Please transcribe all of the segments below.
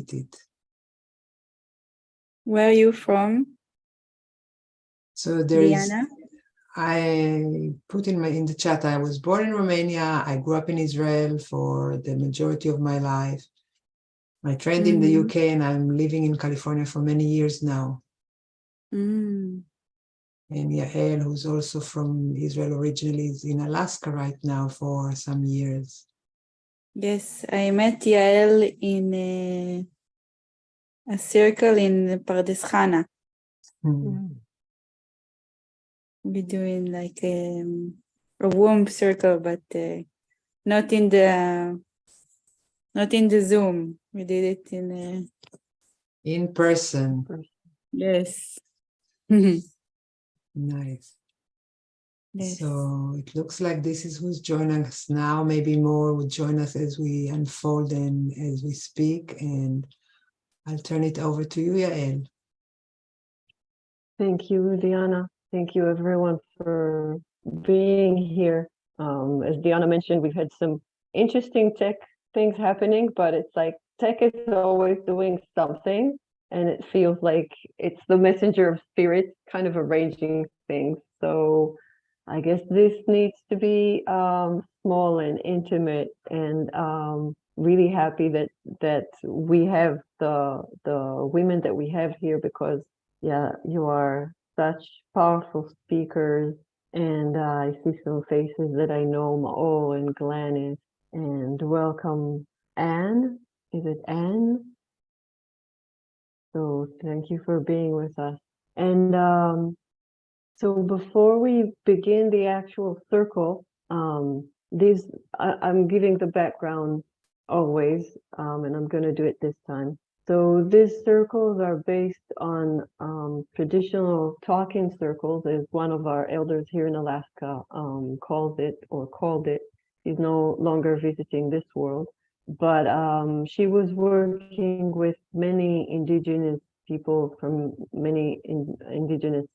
edit it. Where are you from, So there is, Diana? I put in the chat, I was born in Romania. I grew up in Israel for the majority of my life. I trained in the UK and I'm living in California for many years now. Mm. And Yael, who's also from Israel originally, is in Alaska right now for some years. Yes, I met Yael in a circle in Pardes Chana. We're doing like a WOP circle, but not in the Zoom. We did it In person. Yes. Nice. Yes. So it looks like this is who's joining us now. Maybe more will join us as we unfold and as we speak. And I'll turn it over to you, Yael. Thank you, Diana. Thank you, everyone, for being here. As Diana mentioned, we've had some interesting tech things happening, but it's like tech is always doing something, and it feels like it's the messenger of spirit kind of arranging things. So I guess this needs to be small and intimate, and really happy that we have the women that we have here, because yeah, you are such powerful speakers, and I see some faces that I know, Ma'o and Gladys, and welcome Anne. Is it Anne? So thank you for being with us. And so before we begin the actual circle, I'm giving the background always, and I'm going to do it this time. So these circles are based on traditional talking circles, as one of our elders here in Alaska called it. She's no longer visiting this world, but she was working with many indigenous people from many indigenous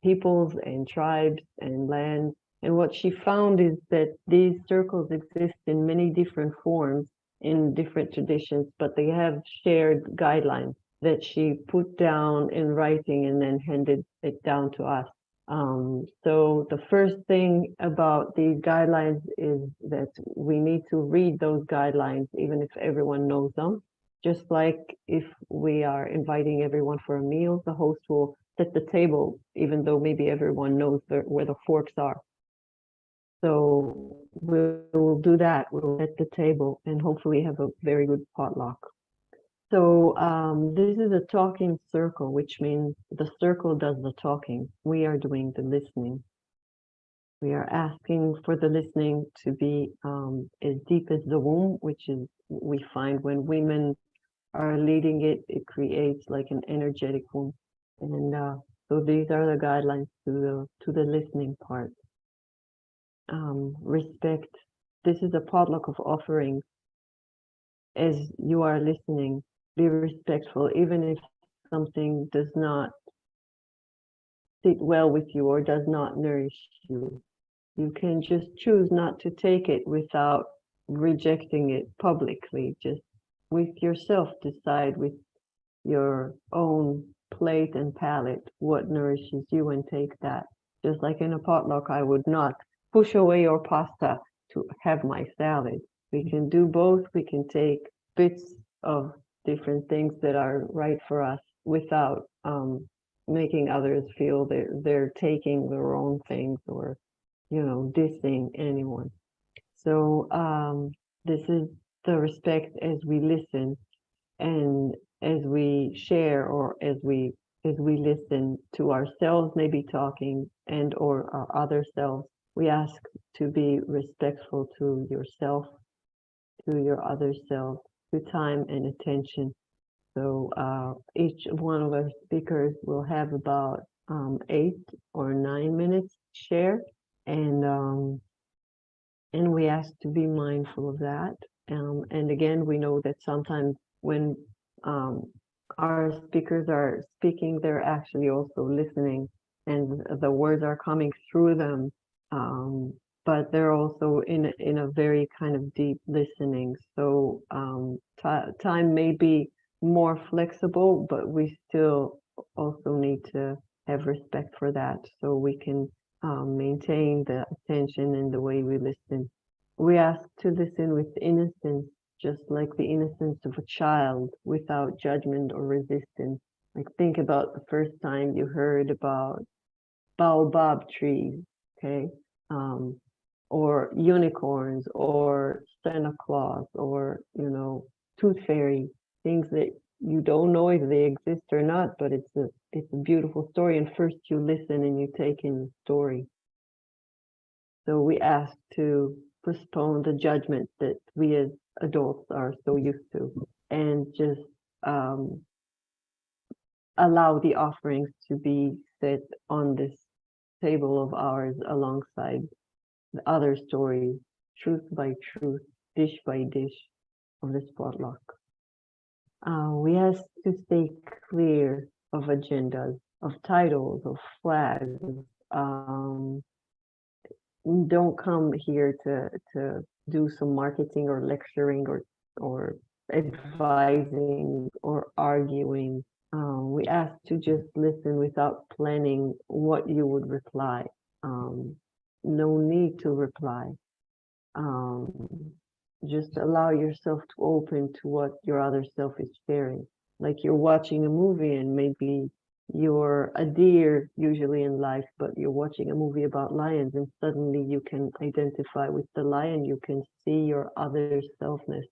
peoples and tribes and lands. And what she found is that these circles exist in many different forms in different traditions, but they have shared guidelines that she put down in writing and then handed it down to us. So the first thing about these guidelines is that we need to read those guidelines, even if everyone knows them. Just like if we are inviting everyone for a meal, the host will set the table, even though maybe everyone knows where the forks are. So we'll do that. We'll set the table and hopefully have a very good potluck. So this is a talking circle, which means the circle does the talking. We are doing the listening. We are asking for the listening to be as deep as the womb, which is, we find when women are leading it, it creates like an energetic womb. And so these are the guidelines to the listening part. Respect. This is a potluck of offerings. As you are listening, be respectful, even if something does not sit well with you or does not nourish you. You can just choose not to take it without rejecting it publicly. Just with yourself, decide with your own plate and palate what nourishes you and take that. Just like in a potluck, I would not push away your pasta to have my salad. We can do both. We can take bits of different things that are right for us without making others feel they're taking the wrong things or, you know, dissing anyone. So this is the respect as we listen and as we share, or as we listen to ourselves, maybe talking, and or our other selves. We ask to be respectful to yourself, to your other self, to time and attention. So each one of our speakers will have about 8 or 9 minutes to share, and we ask to be mindful of that. And again, we know that sometimes when our speakers are speaking, they're actually also listening, and the words are coming through them. But they're also in a very kind of deep listening. So time may be more flexible, but we still also need to have respect for that so we can maintain the attention and the way we listen. We ask to listen with innocence, just like the innocence of a child, without judgment or resistance. Like think about the first time you heard about baobab trees, okay? Or unicorns, or Santa Claus, or, you know, tooth fairy, things that you don't know if they exist or not, but it's a beautiful story. And first you listen and you take in the story. So we ask to postpone the judgment that we as adults are so used to, and just allow the offerings to be set on this table of ours alongside the other stories, truth by truth, dish by dish of this potluck. We ask to stay clear of agendas, of titles, of flags. We don't come here to do some marketing or lecturing or advising or arguing. We ask to just listen without planning what you would reply. No need to reply. Just allow yourself to open to what your other self is sharing. Like you're watching a movie and maybe you're a deer usually in life, but you're watching a movie about lions and suddenly you can identify with the lion. You can see your other selfness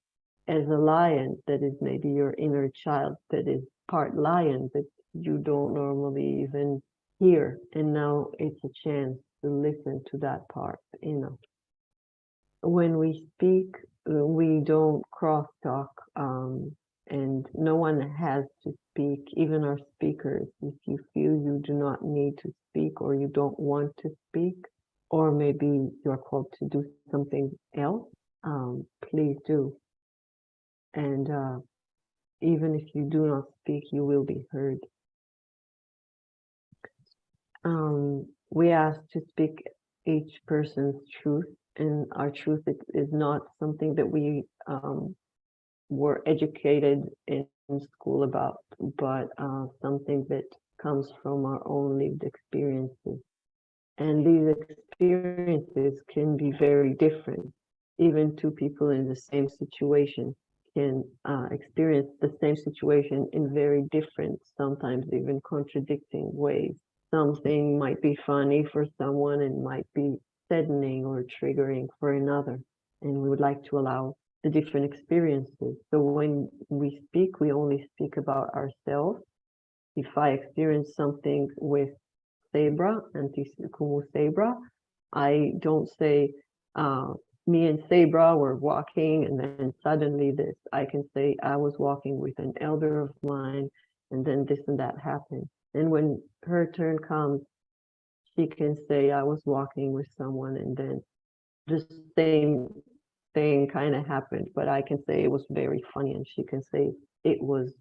as a lion that is maybe your inner child that is part lion that you don't normally even hear. And now it's a chance to listen to that part, you know. When we speak, we don't crosstalk, and no one has to speak, even our speakers. If you feel you do not need to speak or you don't want to speak, or maybe you're called to do something else, please do. And even if you do not speak, you will be heard. We ask to speak each person's truth, and our truth is not something that we were educated in school about, but something that comes from our own lived experiences. And these experiences can be very different. Even two people in the same situation can experience the same situation in very different, sometimes even contradicting ways. Something might be funny for someone and might be saddening or triggering for another. And we would like to allow the different experiences. So when we speak, we only speak about ourselves. If I experience something with Sabra, Antikumu Sabra, I don't say, me and Sabra were walking and then suddenly this. I can say I was walking with an elder of mine and then this and that happened. And when her turn comes, she can say I was walking with someone and then the same thing kind of happened, but I can say it was very funny and she can say it was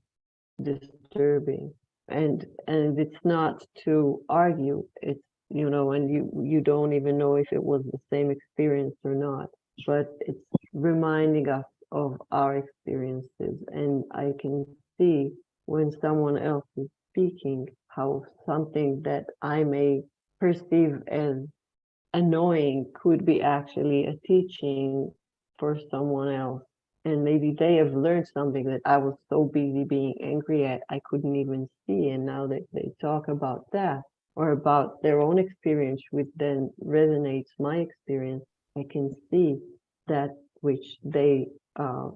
disturbing. And it's not to argue, it's, you know, and you don't even know if it was the same experience or not, but it's reminding us of our experiences. And I can see when someone else is speaking how something that I may perceive as annoying could be actually a teaching for someone else. And maybe they have learned something that I was so busy being angry at, I couldn't even see. And now that they talk about that or about their own experience, which then resonates my experience, I can see that which they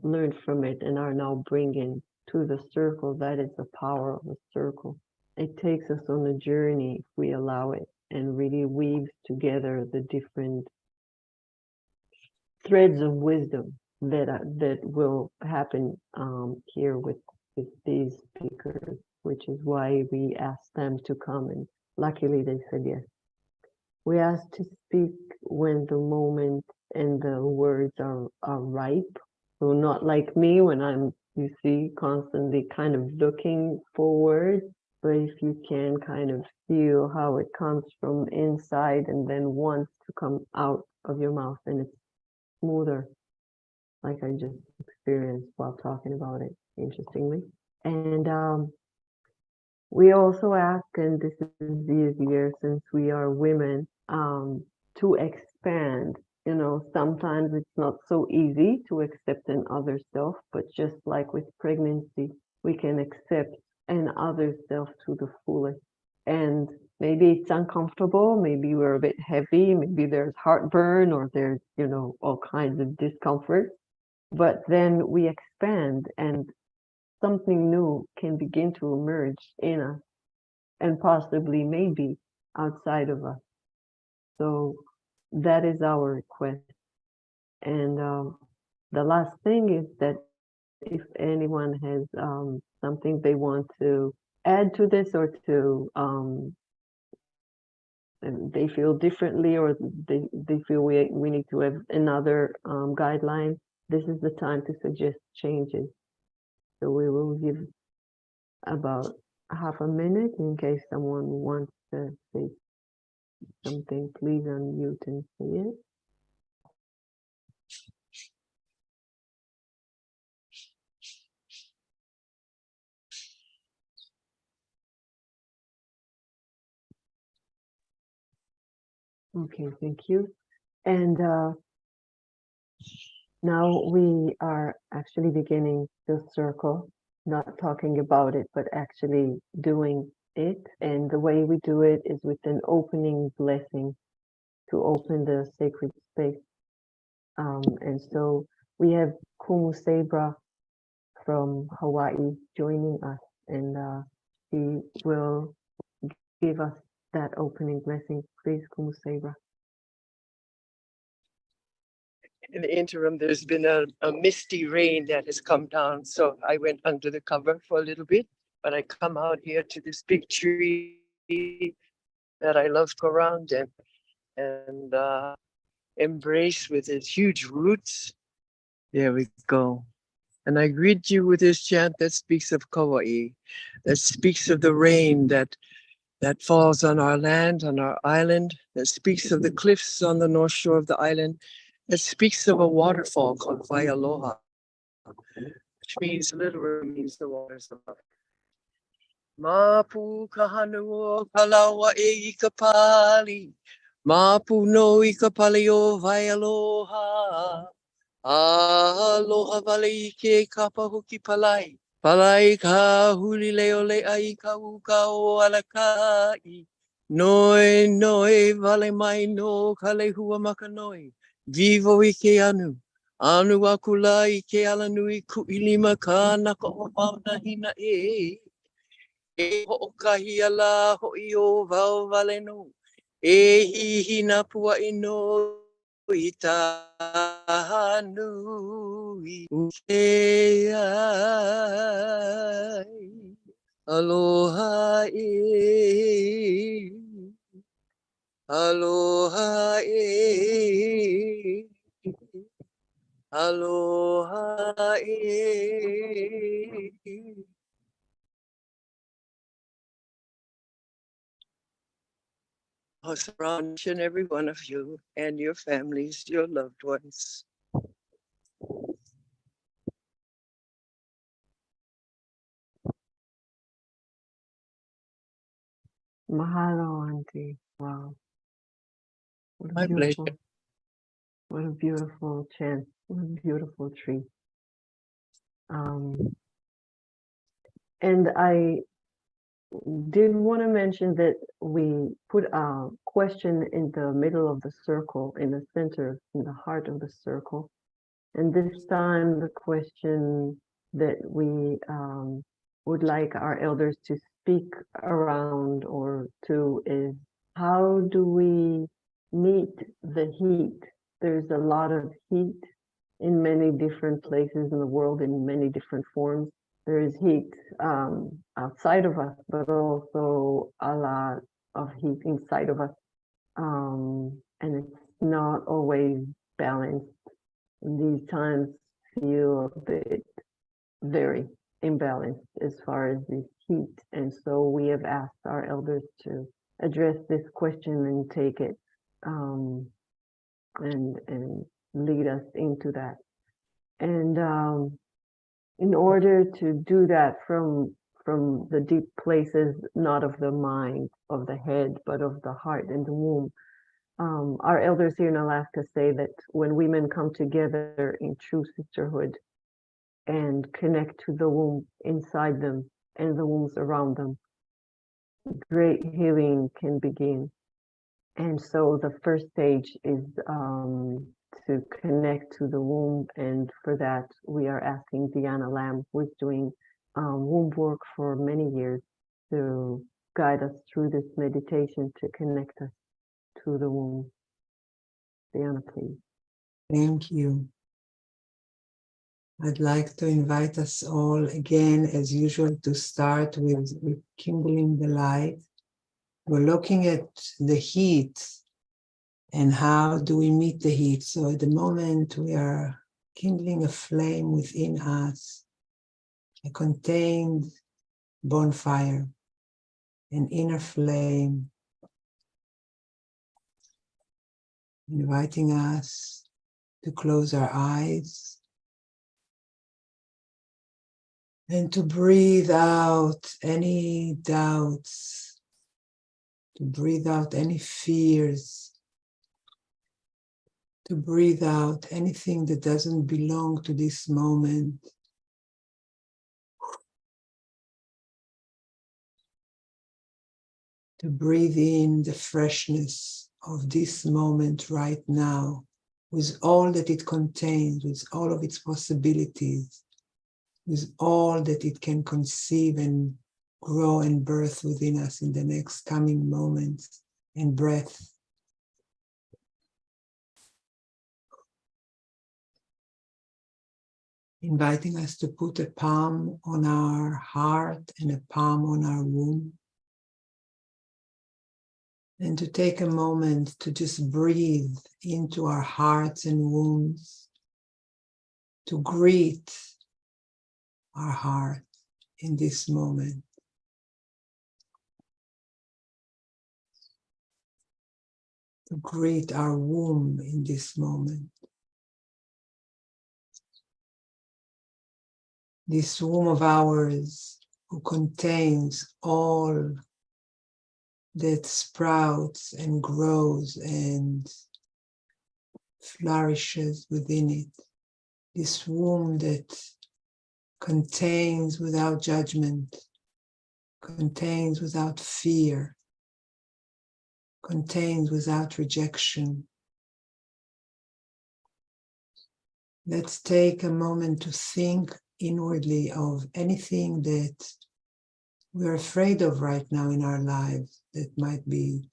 learned from it and are now bringing to the circle. That is the power of the circle. It takes us on a journey if we allow it, and really weaves together the different threads of wisdom that will happen here with these speakers, which is why we asked them to come, and luckily they said yes. We asked to speak when the moment and the words are ripe. So not like me when I'm, you see, constantly kind of looking for words, but if you can kind of feel how it comes from inside and then wants to come out of your mouth, and it's smoother, like I just experienced while talking about it, interestingly. And we also ask, and this is easier since we are women, to expand. You know, sometimes it's not so easy to accept an other self, but just like with pregnancy, we can accept an other self to the fullest. And maybe it's uncomfortable, maybe we're a bit heavy, maybe there's heartburn or there's, you know, all kinds of discomfort. But then we expand and something new can begin to emerge in us and possibly maybe outside of us. So that is our request. And the last thing is that if anyone has something they want to add to this or to and they feel differently or they feel we need to have another guideline, this is the time to suggest changes. So we will give about half a minute in case someone wants to say something. Please unmute and say it. Okay, thank you. And now we are actually beginning the circle, not talking about it, but actually doing it. And the way we do it is with an opening blessing to open the sacred space. And so we have Kumu Sabra from Hawaii joining us, and she will give us that opening blessing. Please, Kumu Sabra. In the interim, there's been a misty rain that has come down. So I went under the cover for a little bit, but I come out here to this big tree that I love to go around and embrace with its huge roots. There we go. And I greet you with this chant that speaks of Kauai, that speaks of the rain that falls on our land, on our island, that speaks of the cliffs on the north shore of the island, that speaks of a waterfall called Waialoha, which literally means the waters of love. Mapu kahanu o kalawa e i ka pali, mapu no i ka pali o Waialoha, aloha wale i ke kapa huki palai, palai ka huli leo le ai ka uka o alakai, noi noi vale mai no ka lehua maka noi, vivo i ke anu, anu akula i ke ala nui ku ilima ka naka o mauna hina e ho kahi ala ho i o vau vale no, e hihi na pua i no i taha nui uke ai. Aloha e, aloha e, aloha e. Surround each and every one of you and your families, your loved ones. Mahalo, Auntie. Wow. What a My beautiful, pleasure. what a beautiful chant. What a beautiful tree. And I did want to mention that we put a question in the middle of the circle, in the center, in the heart of the circle. And this time the question that we would like our elders to speak around or to is, how do we meet the heat? There's a lot of heat in many different places in the world in many different forms. There is heat outside of us, but also a lot of heat inside of us. And it's not always balanced. These times feel a bit very imbalanced as far as the heat. And so we have asked our elders to address this question and take it and lead us into that. And in order to do that from the deep places, not of the mind, of the head, but of the heart and the womb. Our elders here in Alaska say that when women come together in true sisterhood and connect to the womb inside them and the wombs around them, great healing can begin. And so the first stage is to connect to the womb, and for that we are asking Diana Lamb, who is doing womb work for many years, to guide us through this meditation to connect us to the womb. Diana, please. Thank you. I'd like to invite us all again, as usual, to start with rekindling the light. We're looking at the heat and how do we meet the heat. So at the moment we are kindling a flame within us, a contained bonfire, an inner flame, inviting us to close our eyes and to breathe out any doubts, to breathe out any fears, to breathe out anything that doesn't belong to this moment. To breathe in the freshness of this moment right now, with all that it contains, with all of its possibilities, with all that it can conceive and grow and birth within us in the next coming moments and breath. Inviting us to put a palm on our heart and a palm on our womb. And to take a moment to just breathe into our hearts and wombs, to greet our heart in this moment. To greet our womb in this moment. This womb of ours who contains all that sprouts and grows and flourishes within it. This womb that contains without judgment, contains without fear, contains without rejection. Let's take a moment to think inwardly of anything that we're afraid of right now in our lives that might be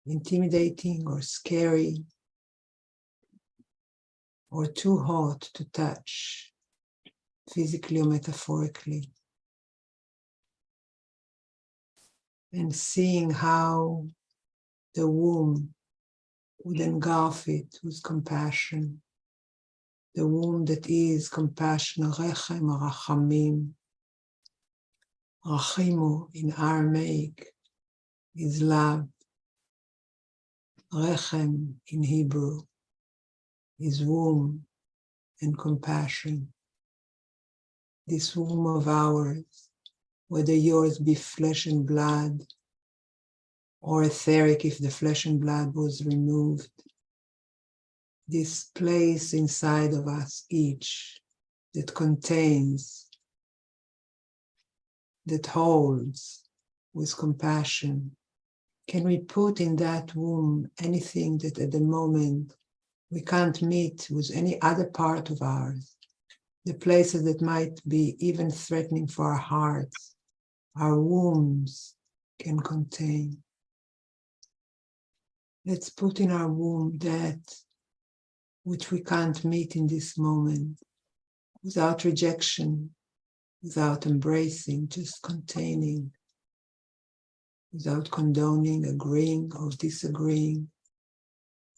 intimidating or scary or too hot to touch, physically or metaphorically. And seeing how the womb would engulf it with compassion. The womb that is compassion, rechem, rachamim. Rachimu in Aramaic is love. Rechem in Hebrew is womb and compassion. This womb of ours, whether yours be flesh and blood or etheric if the flesh and blood was removed, this place inside of us each that contains, that holds with compassion, can we put in that womb anything that at the moment we can't meet with any other part of ours, the places that might be even threatening for our hearts, our wombs can contain. Let's put in our womb that which we can't meet in this moment, without rejection, without embracing, just containing, without condoning, agreeing or disagreeing,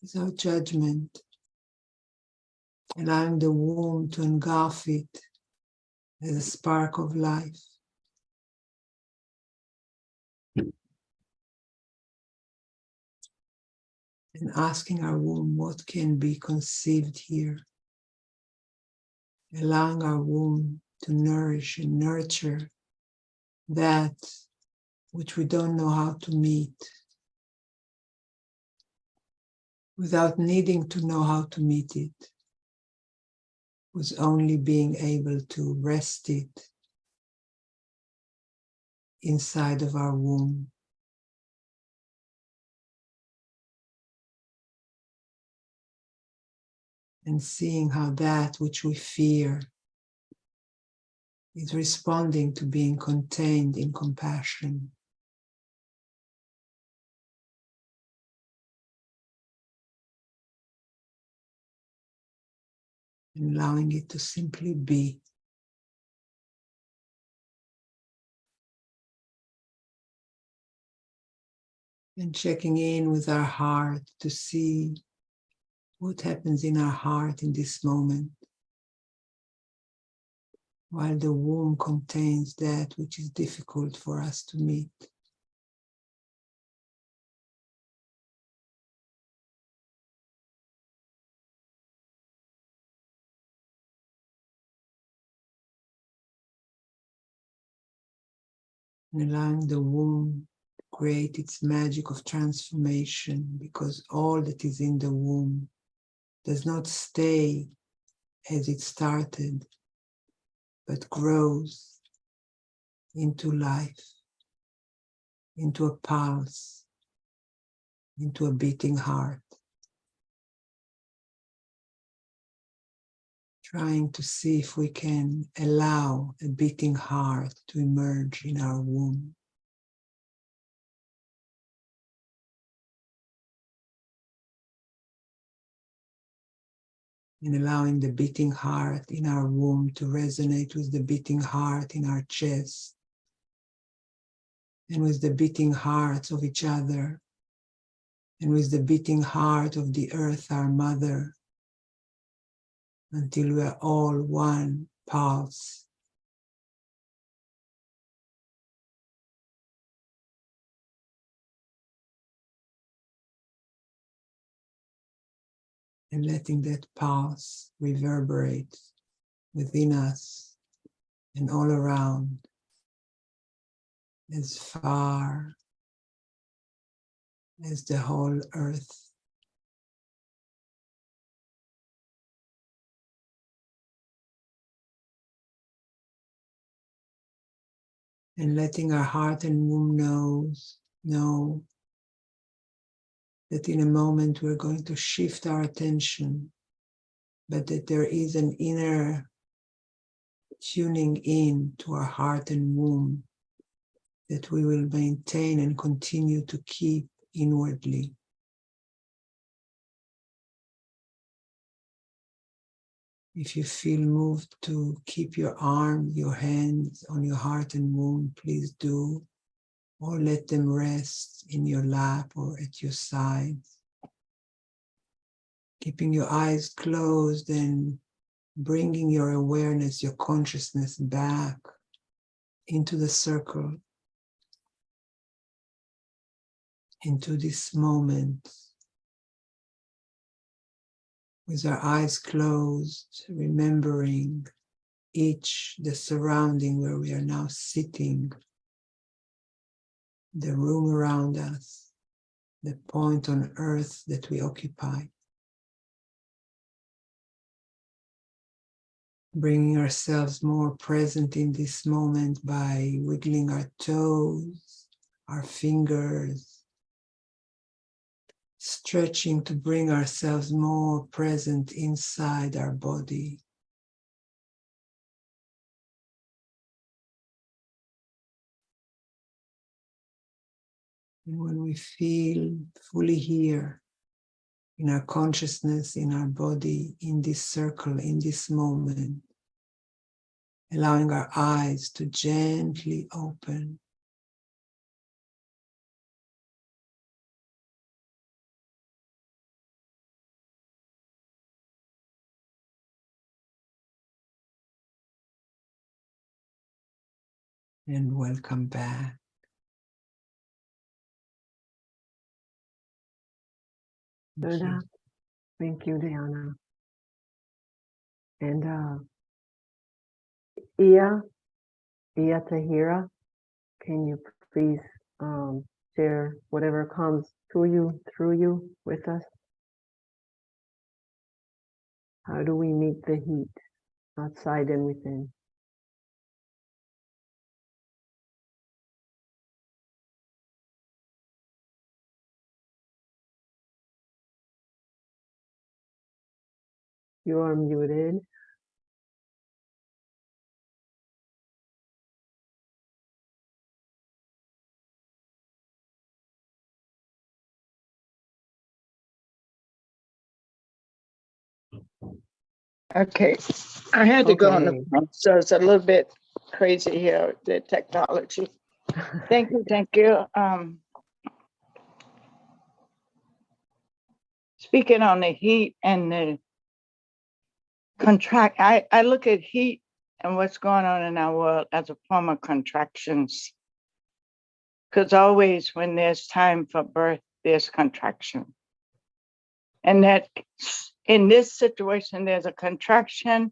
without judgment, allowing the womb to engulf it as a spark of life. And asking our womb what can be conceived here. Allowing our womb to nourish and nurture that which we don't know how to meet, without needing to know how to meet it, with only being able to rest it inside of our womb. And seeing how that which we fear is responding to being contained in compassion. And allowing it to simply be. And checking in with our heart to see what happens in our heart in this moment, while the womb contains that which is difficult for us to meet. And allowing the womb to create its magic of transformation, because all that is in the womb does not stay as it started, but grows into life, into a pulse, into a beating heart. Trying to see if we can allow a beating heart to emerge in our womb. And allowing the beating heart in our womb to resonate with the beating heart in our chest, and with the beating hearts of each other, and with the beating heart of the earth, our mother, until we are all one pulse. And letting that pulse reverberate within us and all around, as far as the whole earth. And letting our heart and womb know that in a moment we're going to shift our attention, but that there is an inner tuning in to our heart and womb that we will maintain and continue to keep inwardly. If you feel moved to keep your arm, your hands on your heart and womb, please do, or let them rest in your lap or at your sides. Keeping your eyes closed and bringing your awareness, your consciousness back into the circle, into this moment. With our eyes closed, remembering the surrounding where we are now sitting, the room around us, the point on earth that we occupy. Bringing ourselves more present in this moment by wiggling our toes, our fingers, stretching to bring ourselves more present inside our body. And when we feel fully here, in our consciousness, in our body, in this circle, in this moment, allowing our eyes to gently open. And welcome back. Thank you, Diana. And Ia Tahira, can you please share whatever comes to you, through you, with us? How do we meet the heat outside and within? You are muted. Okay, I had to go on the Okay. phone, so it's a little bit crazy here, the technology. Thank you, thank you. Speaking on the heat and the I look at heat and what's going on in our world as a form of contractions. Because always when there's time for birth, there's contraction. And that in this situation, there's a contraction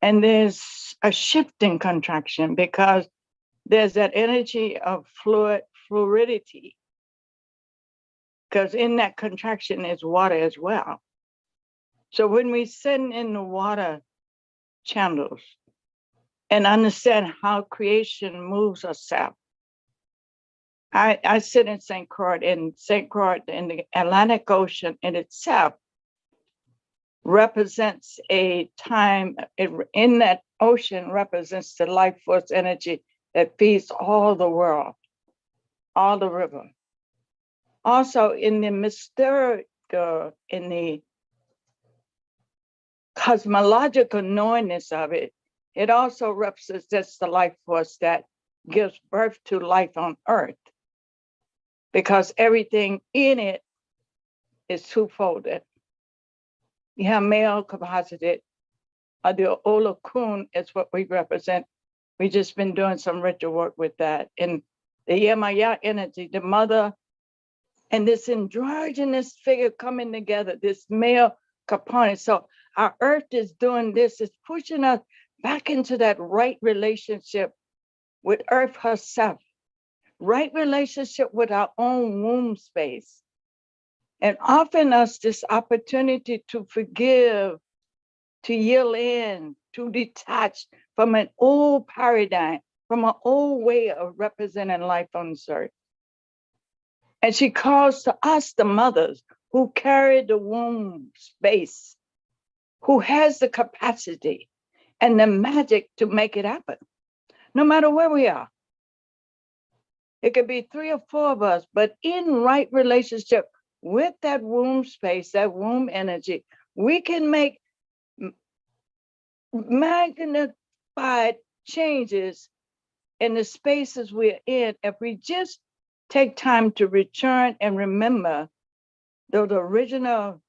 and there's a shifting contraction because there's that energy of fluidity. Because in that contraction is water as well. So when we send in the water channels and understand how creation moves itself, I sit in St. Croix, in the Atlantic Ocean in itself represents a time, in that ocean represents the life force energy that feeds all the world, all the river. Also in the mysterious, in the cosmological knowingness of it, it also represents the life force that gives birth to life on earth, because everything in it is two-folded. You have male capacity, the Olokun is what we represent. We just been doing some ritual work with that. And the Yemaya energy, the mother, and this androgynous figure coming together, this male component. So our earth is doing this, it's pushing us back into that right relationship with earth herself, right relationship with our own womb space, and offering us this opportunity to forgive, to yield in, to detach from an old paradigm, from an old way of representing life on this earth. And she calls to us, the mothers who carry the womb space, who has the capacity and the magic to make it happen, no matter where we are. It could be 3 or 4 of us, but in right relationship with that womb space, that womb energy, we can make magnified changes in the spaces we're in if we just take time to return and remember those original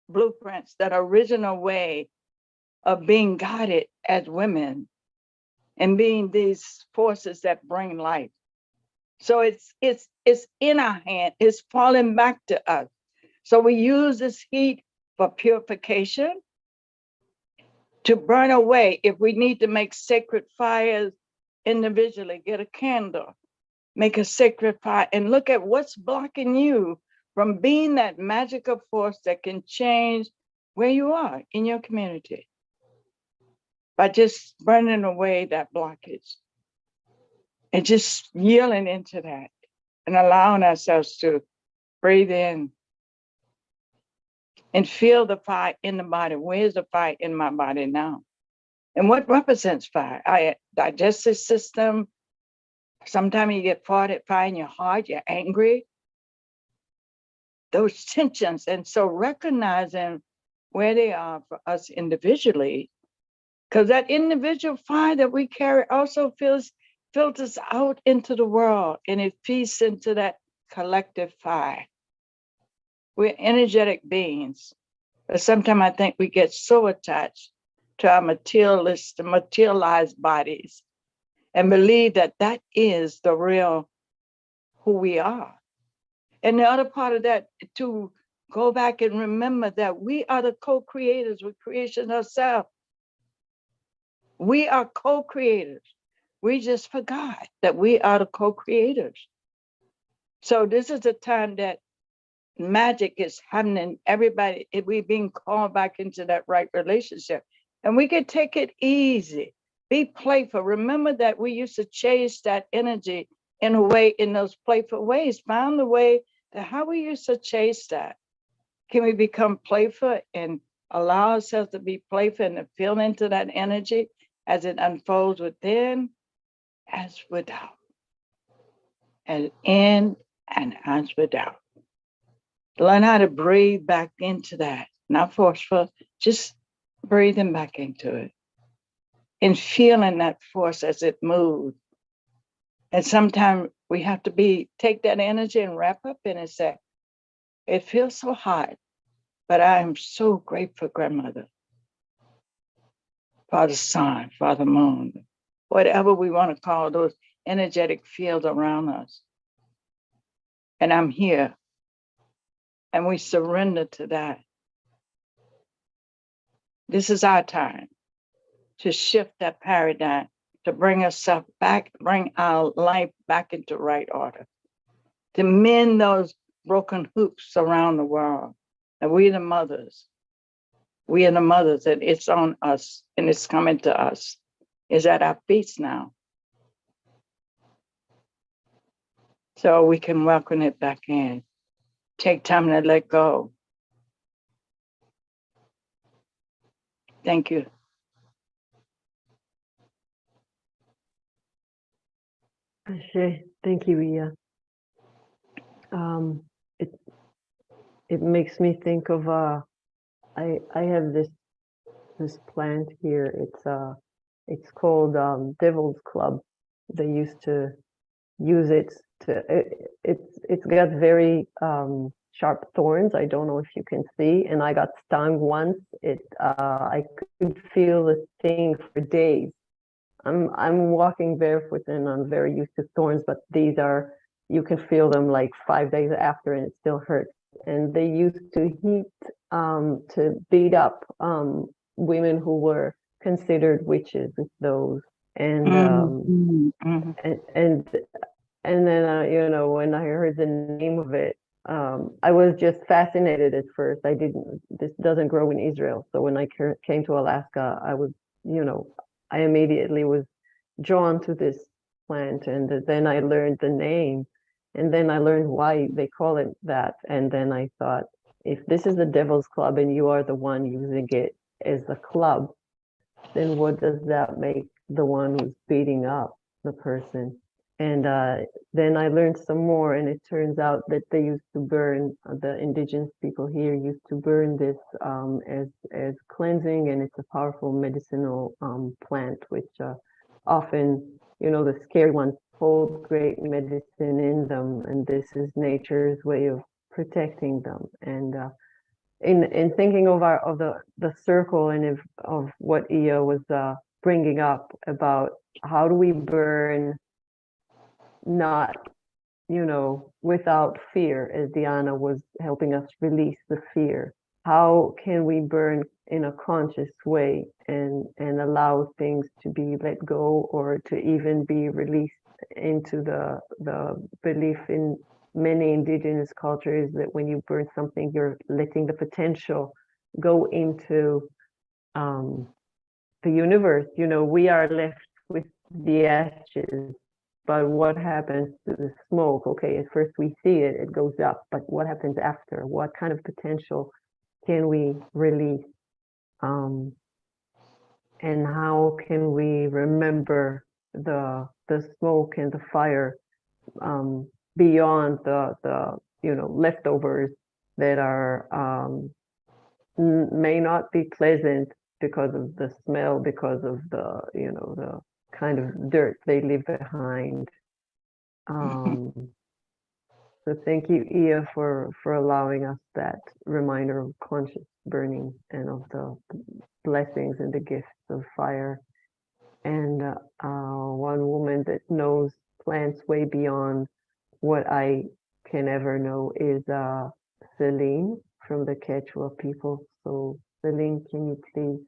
blueprints, that original way of being guided as women and being these forces that bring life. So it's in our hand, it's falling back to us. So we use this heat for purification, to burn away. If we need to make sacred fires individually, get a candle, make a sacred fire, and look at what's blocking you from being that magical force that can change where you are in your community by just burning away that blockage and just yielding into that and allowing ourselves to breathe in and feel the fire in the body. Where's the fire in my body now? And what represents fire? Our digestive system. Sometimes you get fire in your heart, you're angry. Those tensions. And so recognizing where they are for us individually, because that individual fire that we carry also filters out into the world, and it feeds into that collective fire. We're energetic beings, but sometimes I think we get so attached to our materialized bodies and believe that that is the real who we are. And the other part of that, to go back and remember that we are the co-creators with creation ourselves. We are co-creators. We just forgot that we are the co-creators. So this is a time that magic is happening. Everybody, we're being called back into that right relationship. And we can take it easy. Be playful. Remember that we used to chase that energy in a way, in those playful ways. Found the way to how we used to chase that. Can we become playful and allow ourselves to be playful and to feel into that energy as it unfolds within, as without, as in and as without. Learn how to breathe back into that, not forceful, just breathing back into it and feeling that force as it moves. And sometimes we have to take that energy and wrap up in it and say, it feels so hot, but I am so grateful, grandmother, Father Sun, Father Moon, whatever we want to call those energetic fields around us. And I'm here. And we surrender to that. This is our time to shift that paradigm, to bring ourselves back, bring our life back into right order, to mend those broken hoops around the world. And we are the mothers. We are the mothers, and it's on us, and it's coming to us. It's at our feet now. So we can welcome it back in. Take time to let go. Thank you. Ashe, thank you, Ia. It makes me think of I have this plant here. It's called Devil's Club. They used to use it to it's got very sharp thorns. I don't know if you can see, and I got stung once. I could feel the sting for days. I'm walking barefoot and I'm very used to thorns, but these are, you can feel them like 5 days after and it still hurts. And they used to heat to beat up women who were considered witches with those. And and then you know, when I heard the name of it, I was just fascinated at first. This doesn't grow in Israel. So when I came to Alaska, I was, you know, I immediately was drawn to this plant, and then I learned the name, and then I learned why they call it that. And then I thought, if this is the Devil's Club and you are the one using it as a club, then what does that make the one who's beating up the person? And then I learned some more, and it turns out that they used to burn, the indigenous people here used to burn this as cleansing, and it's a powerful medicinal plant, which often, you know, the scary ones hold great medicine in them, and this is nature's way of protecting them. And in thinking of the circle and of what Ia was bringing up about how do we burn not, you know, without fear, as Diana was helping us release the fear. How can we burn in a conscious way and allow things to be let go, or to even be released into the belief in many indigenous cultures that when you burn something, you're letting the potential go into the universe. You know, we are left with the ashes, but what happens to the smoke? Okay, at first we see it, it goes up, but what happens after? What kind of potential can we release? And how can we remember the smoke and the fire beyond the you know, leftovers that are may not be pleasant because of the smell, because of the, you know, the kind of dirt they leave behind. So thank you, Ia, for allowing us that reminder of conscious burning and of the blessings and the gifts of fire. And one woman that knows plants way beyond what I can ever know is Celine from the Quechua people. So Celine, can you please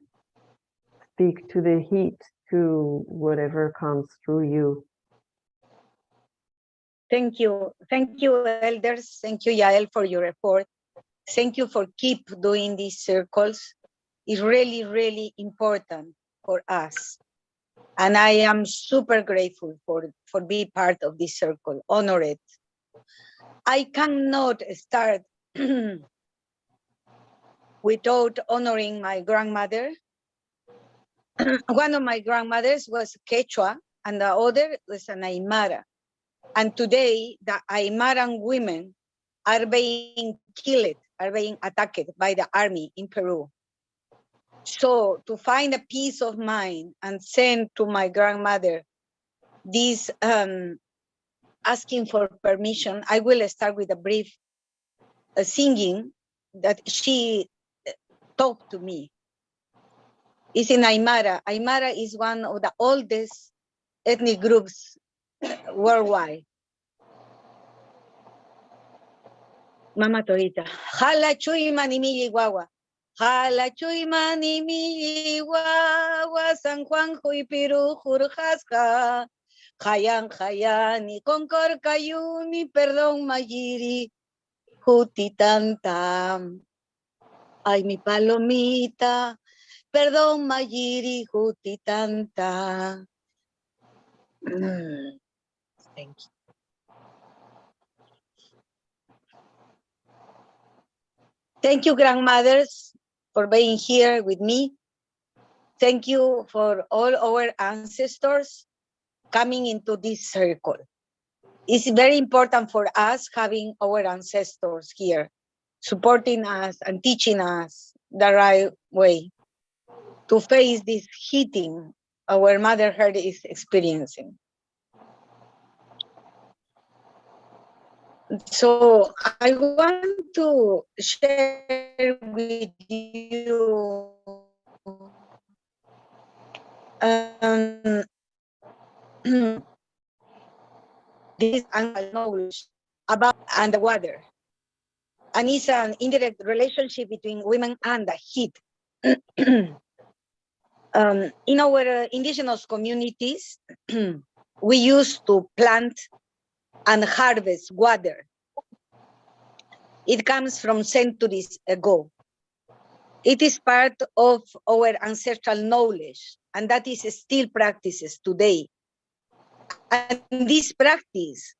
speak to the heat to whatever comes through you. Thank you, elders. Thank you, Yael, for your report. Thank you for keep doing these circles. It's really, really important for us. And I am super grateful for being part of this circle, honored. I cannot start without honoring my grandmother. One of my grandmothers was Quechua and the other was an Aymara. And today the Aymaran women are being killed, are being attacked by the army in Peru. So to find a peace of mind and send to my grandmother this asking for permission, I will start with a brief singing that she talked to me. It's in Aymara. Aymara is one of the oldest ethnic groups worldwide. Mama Torita. Hala chui manimili guagua. Hala chui manimili guagua. San Juan hui piru jurjasca. Hayan hayani concor cayuni perdón mayiri. Jutitanta. Ay mi palomita. Perdón mayiri jutitanta. Thank you. Thank you, grandmothers, for being here with me. Thank you for all our ancestors coming into this circle. It's very important for us having our ancestors here, supporting us and teaching us the right way to face this heating our Mother Earth is experiencing. So I want to share with you this knowledge about and the water. And it's an indirect relationship between women and the heat. In our indigenous communities, we used to plant and harvest water. It comes from centuries ago. It is part of our ancestral knowledge, and that is still practices today. And this practice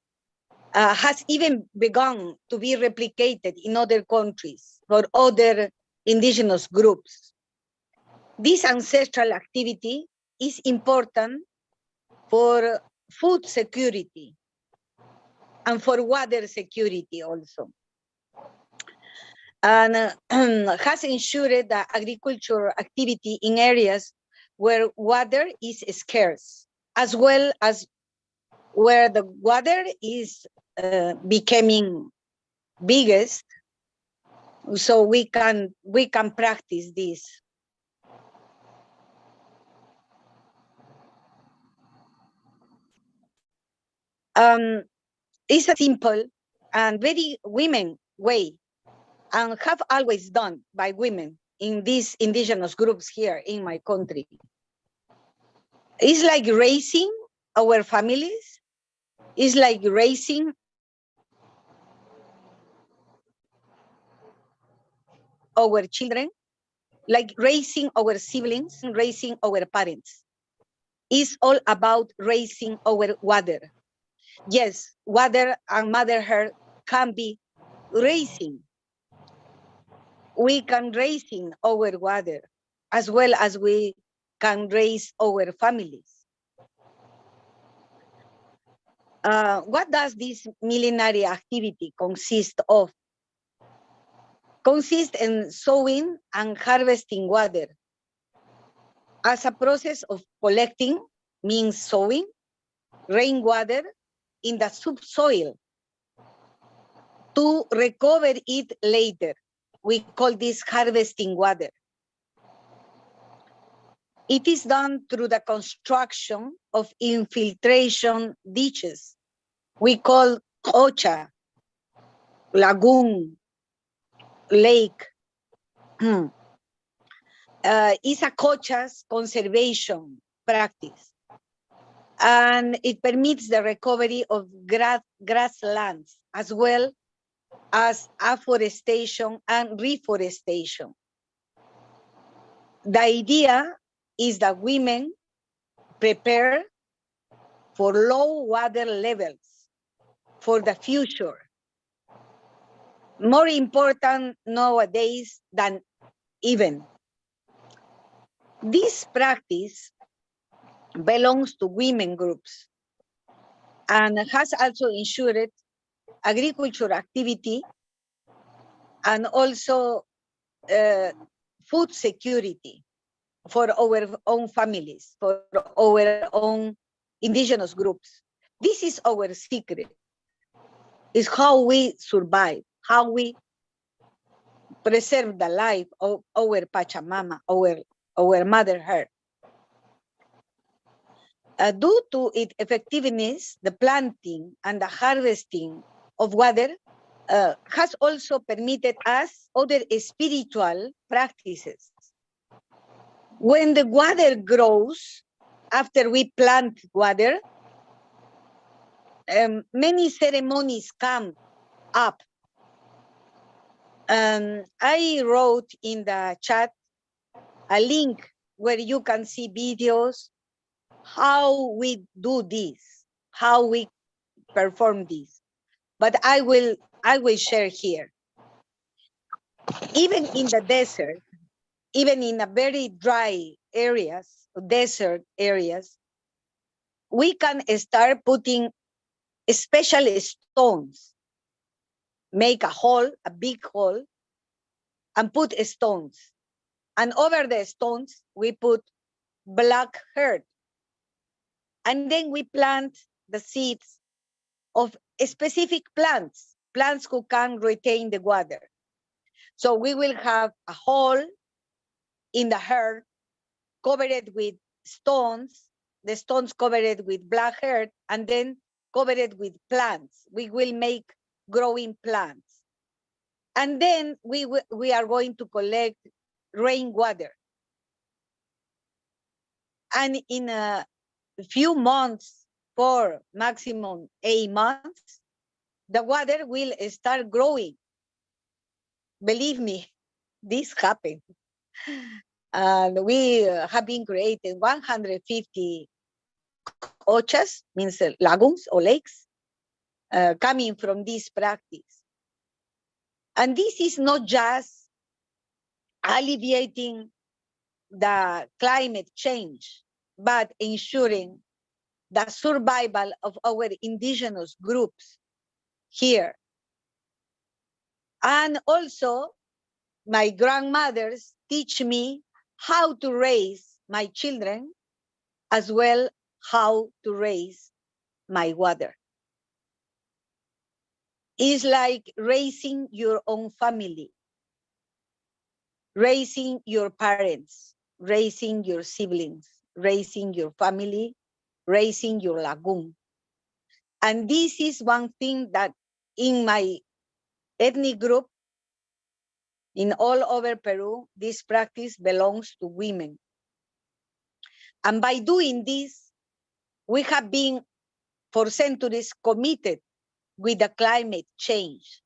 has even begun to be replicated in other countries for other indigenous groups. This ancestral activity is important for food security and for water security also. And has ensured the agricultural activity in areas where water is scarce, as well as where the water is becoming biggest, so we can practice this. It's a simple and very women way, and have always done by women in these indigenous groups here in my country. It's like raising our families. It's like raising our children, like raising our siblings, raising our parents. It's all about raising our water. Yes, water and Mother Earth can be raising. We can raising our water as well as we can raise our families. What does this millenary activity consist of? Consists in sowing and harvesting water. As a process of collecting, means sowing rainwater in the subsoil to recover it later. We call this harvesting water. It is done through the construction of infiltration ditches. We call cocha, lagoon, lake. It's a cocha's conservation practice. And it permits the recovery of grasslands as well as afforestation and reforestation. The idea is that women prepare for low water levels for the future. More important nowadays than even. This practice belongs to women groups and has also ensured agriculture activity and also food security for our own families, for our own indigenous groups. This is our secret. Is how we survive, how we preserve the life of our Pachamama, our Mother Earth. Due to its effectiveness, the planting and the harvesting of water has also permitted us other spiritual practices. When the water grows, after we plant water, many ceremonies come up. I wrote in the chat a link where you can see videos, how we do this, how we perform this. But I will share here. Even in the desert, even in a very dry areas, desert areas, we can start putting special stones, make a hole, a big hole, and put stones. And over the stones, we put black earth. And then we plant the seeds of specific plants, plants who can retain the water. So we will have a hole in the earth covered with stones, the stones covered with black earth, and then covered with plants. We will make growing plants. And then we are going to collect rainwater. And in a few months, 4, maximum 8 months, the water will start growing. Believe me, this happened. And we have been creating 150 ochas, means lagoons or lakes, coming from this practice. And this is not just alleviating the climate change, but ensuring the survival of our indigenous groups here. And also, my grandmothers teach me how to raise my children, as well how to raise my water. It's like raising your own family, raising your parents, raising your siblings, raising your family, raising your lagoon. And this is one thing that in my ethnic group, in all over Peru, this practice belongs to women. And by doing this, we have been for centuries committed with the climate change.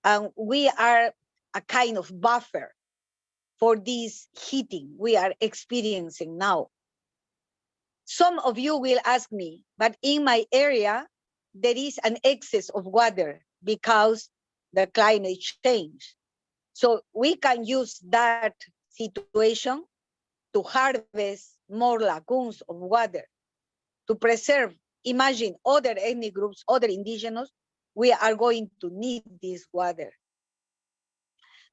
And we are a kind of buffer for this heating we are experiencing now. Some of you will ask me, but in my area, there is an excess of water because the climate change. So we can use that situation to harvest more lagoons of water, to preserve. Imagine other ethnic groups, other indigenous, we are going to need this water.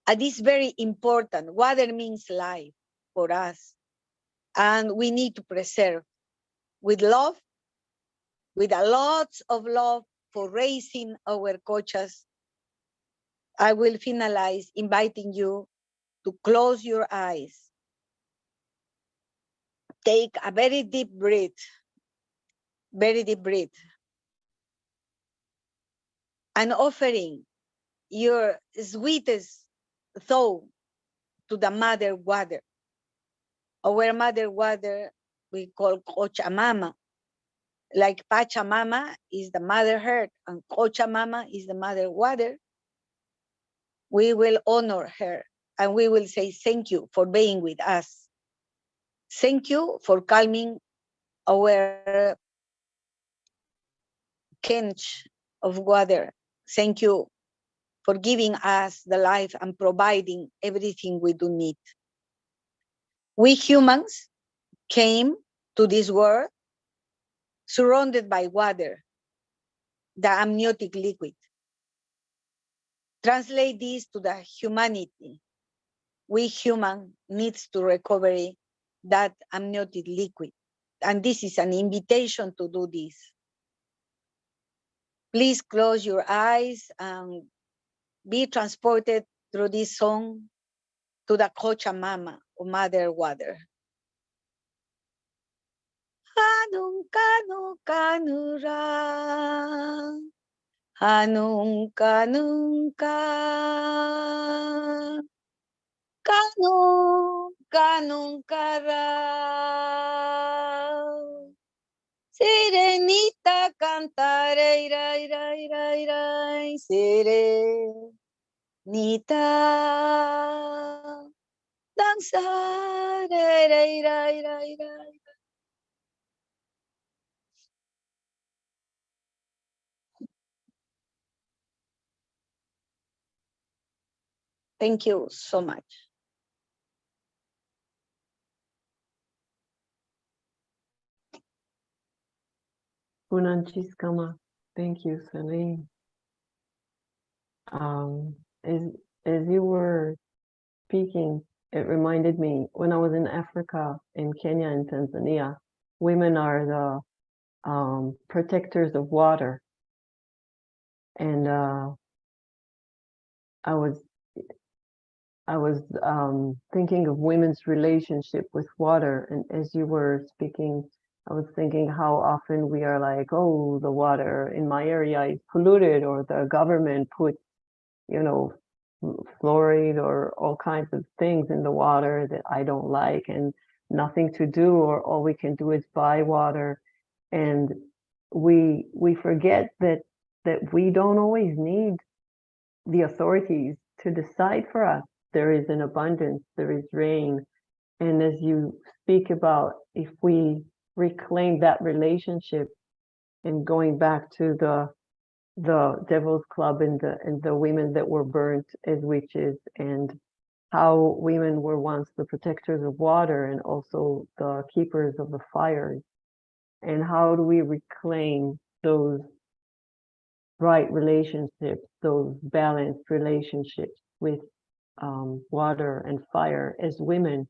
And it's very important. Water means life for us. And we need to preserve with love, with a lot of love for raising our cochas. I will finalize inviting you to close your eyes. Take a very deep breath, very deep breath. And offering your sweetest thought to the mother water. Our mother water we call Cochamama. Like Pachamama is the mother earth and Cochamama is the mother water. We will honor her and we will say thank you for being with us. Thank you for calming our quench of water. Thank you for giving us the life and providing everything we do need. We humans came to this world surrounded by water, the amniotic liquid. Translate this to the humanity. We human needs to recover that amniotic liquid. And this is an invitation to do this. Please close your eyes and be transported through this song to the Cochamama, or Mother Water. Hanung kanu kanura, hanung kanung ka, kanung kanung kara. Sirenita cantaré, ray, ray, ray, ray, sirenita danzaré, ray, ray, ray, ray. Thank you so much. Punanchiskama. Thank you, Celine. As you were speaking, it reminded me when I was in Africa, in Kenya and Tanzania, women are the protectors of water. And I was thinking of women's relationship with water. And as you were speaking, I was thinking how often we are like, oh, the water in my area is polluted, or the government put, you know, fluoride or all kinds of things in the water that I don't like, and nothing to do, or all we can do is buy water. And we forget that we don't always need the authorities to decide for us. There is an abundance, there is rain. And as you speak about, if we reclaim that relationship, and going back to the Devil's Club and the women that were burnt as witches, and how women were once the protectors of water and also the keepers of the fires. And how do we reclaim those right relationships, those balanced relationships with water and fire as women?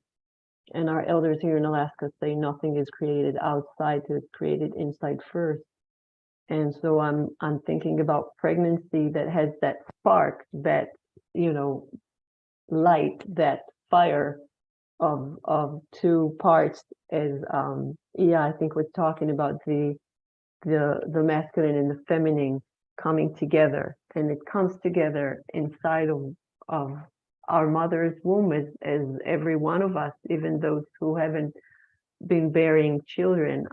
And our elders here in Alaska say nothing is created outside, it's created inside first. And so I'm thinking about pregnancy that has that spark, that, you know, light, that fire of two parts, as I think we're talking about the masculine and the feminine coming together, and it comes together inside of our mother's womb, as every one of us, even those who haven't been bearing children.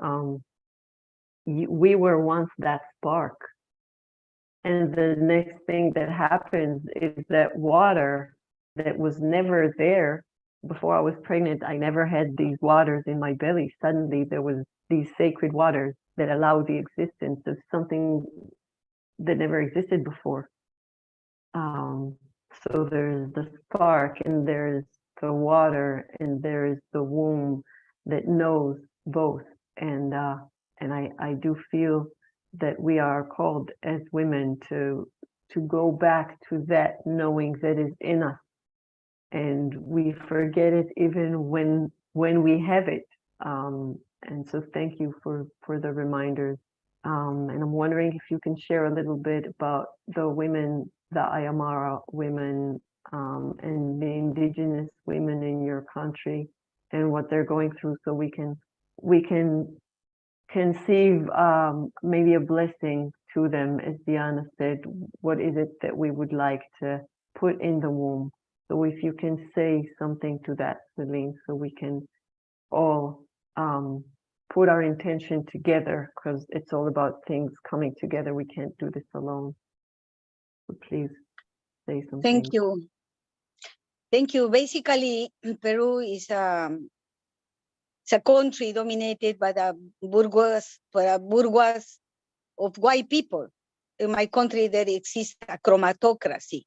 We were once that spark. And the next thing that happens is that water that was never there before I was pregnant, I never had these waters in my belly. Suddenly there was these sacred waters that allowed the existence of something that never existed before. So there's the spark, and there's the water, and there's the womb that knows both. And I do feel that we are called as women to go back to that knowing that is in us, and we forget it even when we have it. And so thank you for the reminders. And I'm wondering if you can share a little bit about the women, the Ayamara women, and the indigenous women in your country, and what they're going through, so we can conceive maybe a blessing to them. As Diana said, what is it that we would like to put in the womb? So if you can say something to that, Celine, so we can all put our intention together, because it's all about things coming together. We can't do this alone. So please say something. Thank you. Thank you. Basically, Peru is it's a country dominated by the bourgeois of white people. In my country, there exists a chromatocracy.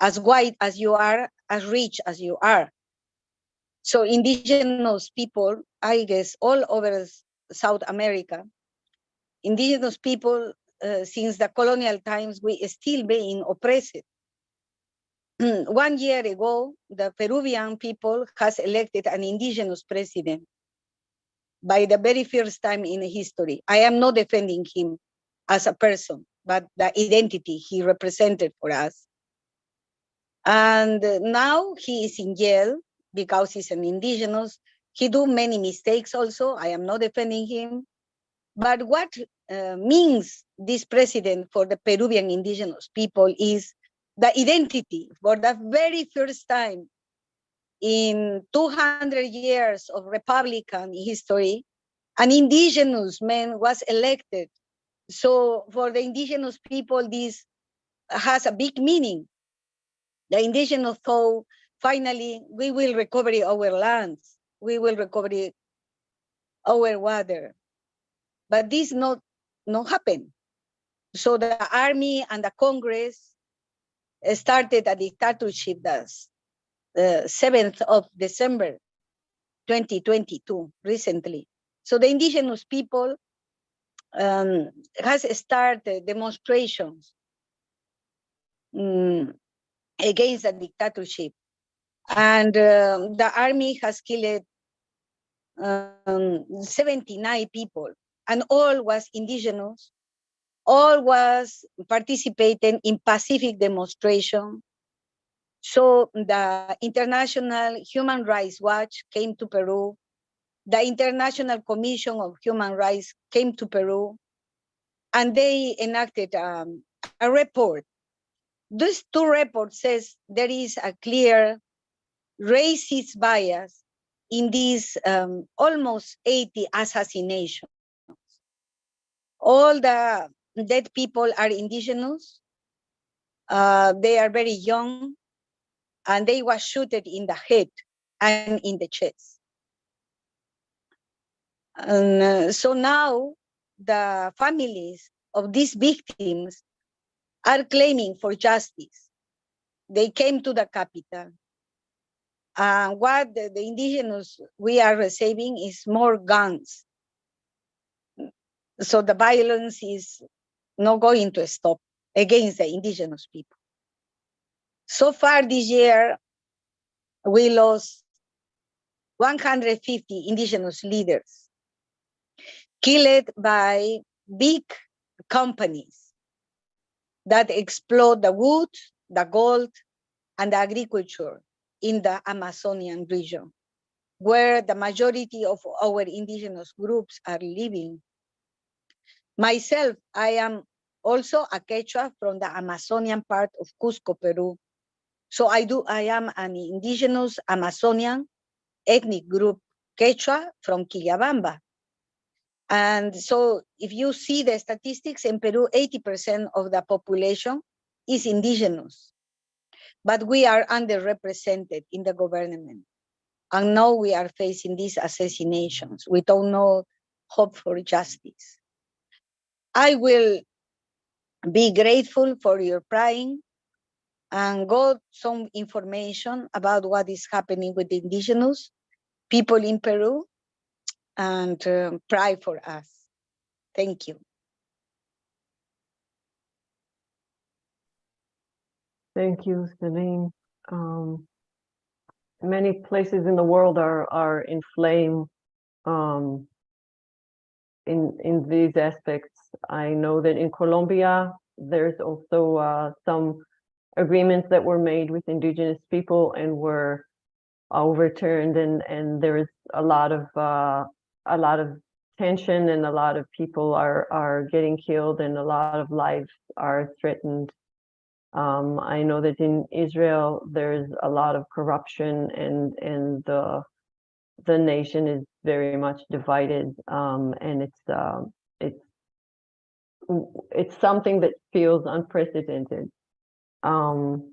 As white as you are, as rich as you are. So indigenous people, I guess, all over South America, indigenous people, since the colonial times, we still being oppressed. 1 year ago, the Peruvian people has elected an indigenous president by the very first time in history. I am not defending him as a person, but the identity he represented for us. And now he is in jail because he's an indigenous. He do many mistakes also. I am not defending him. But what means this president for the Peruvian indigenous people is the identity. For the very first time in 200 years of Republican history, an indigenous man was elected. So for the indigenous people, this has a big meaning. The indigenous thought, finally, we will recover our lands. We will recover our water. But this not happen. So the army and the Congress started a dictatorship that's 7th of December, 2022, recently. So the indigenous people has started demonstrations against the dictatorship. And the army has killed 79 people, and all was indigenous, all was participating in pacific demonstration. So the International Human Rights Watch came to Peru. The International Commission of Human Rights came to Peru, and they enacted a report. These two reports says there is a clear racist bias in these almost 80 assassinations. All the dead people are indigenous. They are very young, and they were shot in the head and in the chest. And so now the families of these victims are claiming for justice. They came to the capital. What the indigenous we are receiving is more guns. So the violence is not going to stop against the indigenous people. So far this year, we lost 150 indigenous leaders killed by big companies that exploit the wood, the gold, and the agriculture in the Amazonian region, where the majority of our indigenous groups are living. Myself, I am also a Quechua from the Amazonian part of Cusco, Peru. So I am an indigenous Amazonian ethnic group, Quechua from Quillabamba. And so if you see the statistics in Peru, 80% of the population is indigenous, but we are underrepresented in the government. And now we are facing these assassinations. We don't know hope for justice. I will be grateful for your praying and got some information about what is happening with the indigenous people in Peru, and pray for us. Thank you. Thank you, Celine. Many places in the world are in flame in these aspects. I know that in Colombia, there's also some agreements that were made with indigenous people and were overturned, and there is a lot of tension, and a lot of people are getting killed, and a lot of lives are threatened. I know that in Israel there's a lot of corruption, and the the nation is very much divided, and it's something that feels unprecedented. And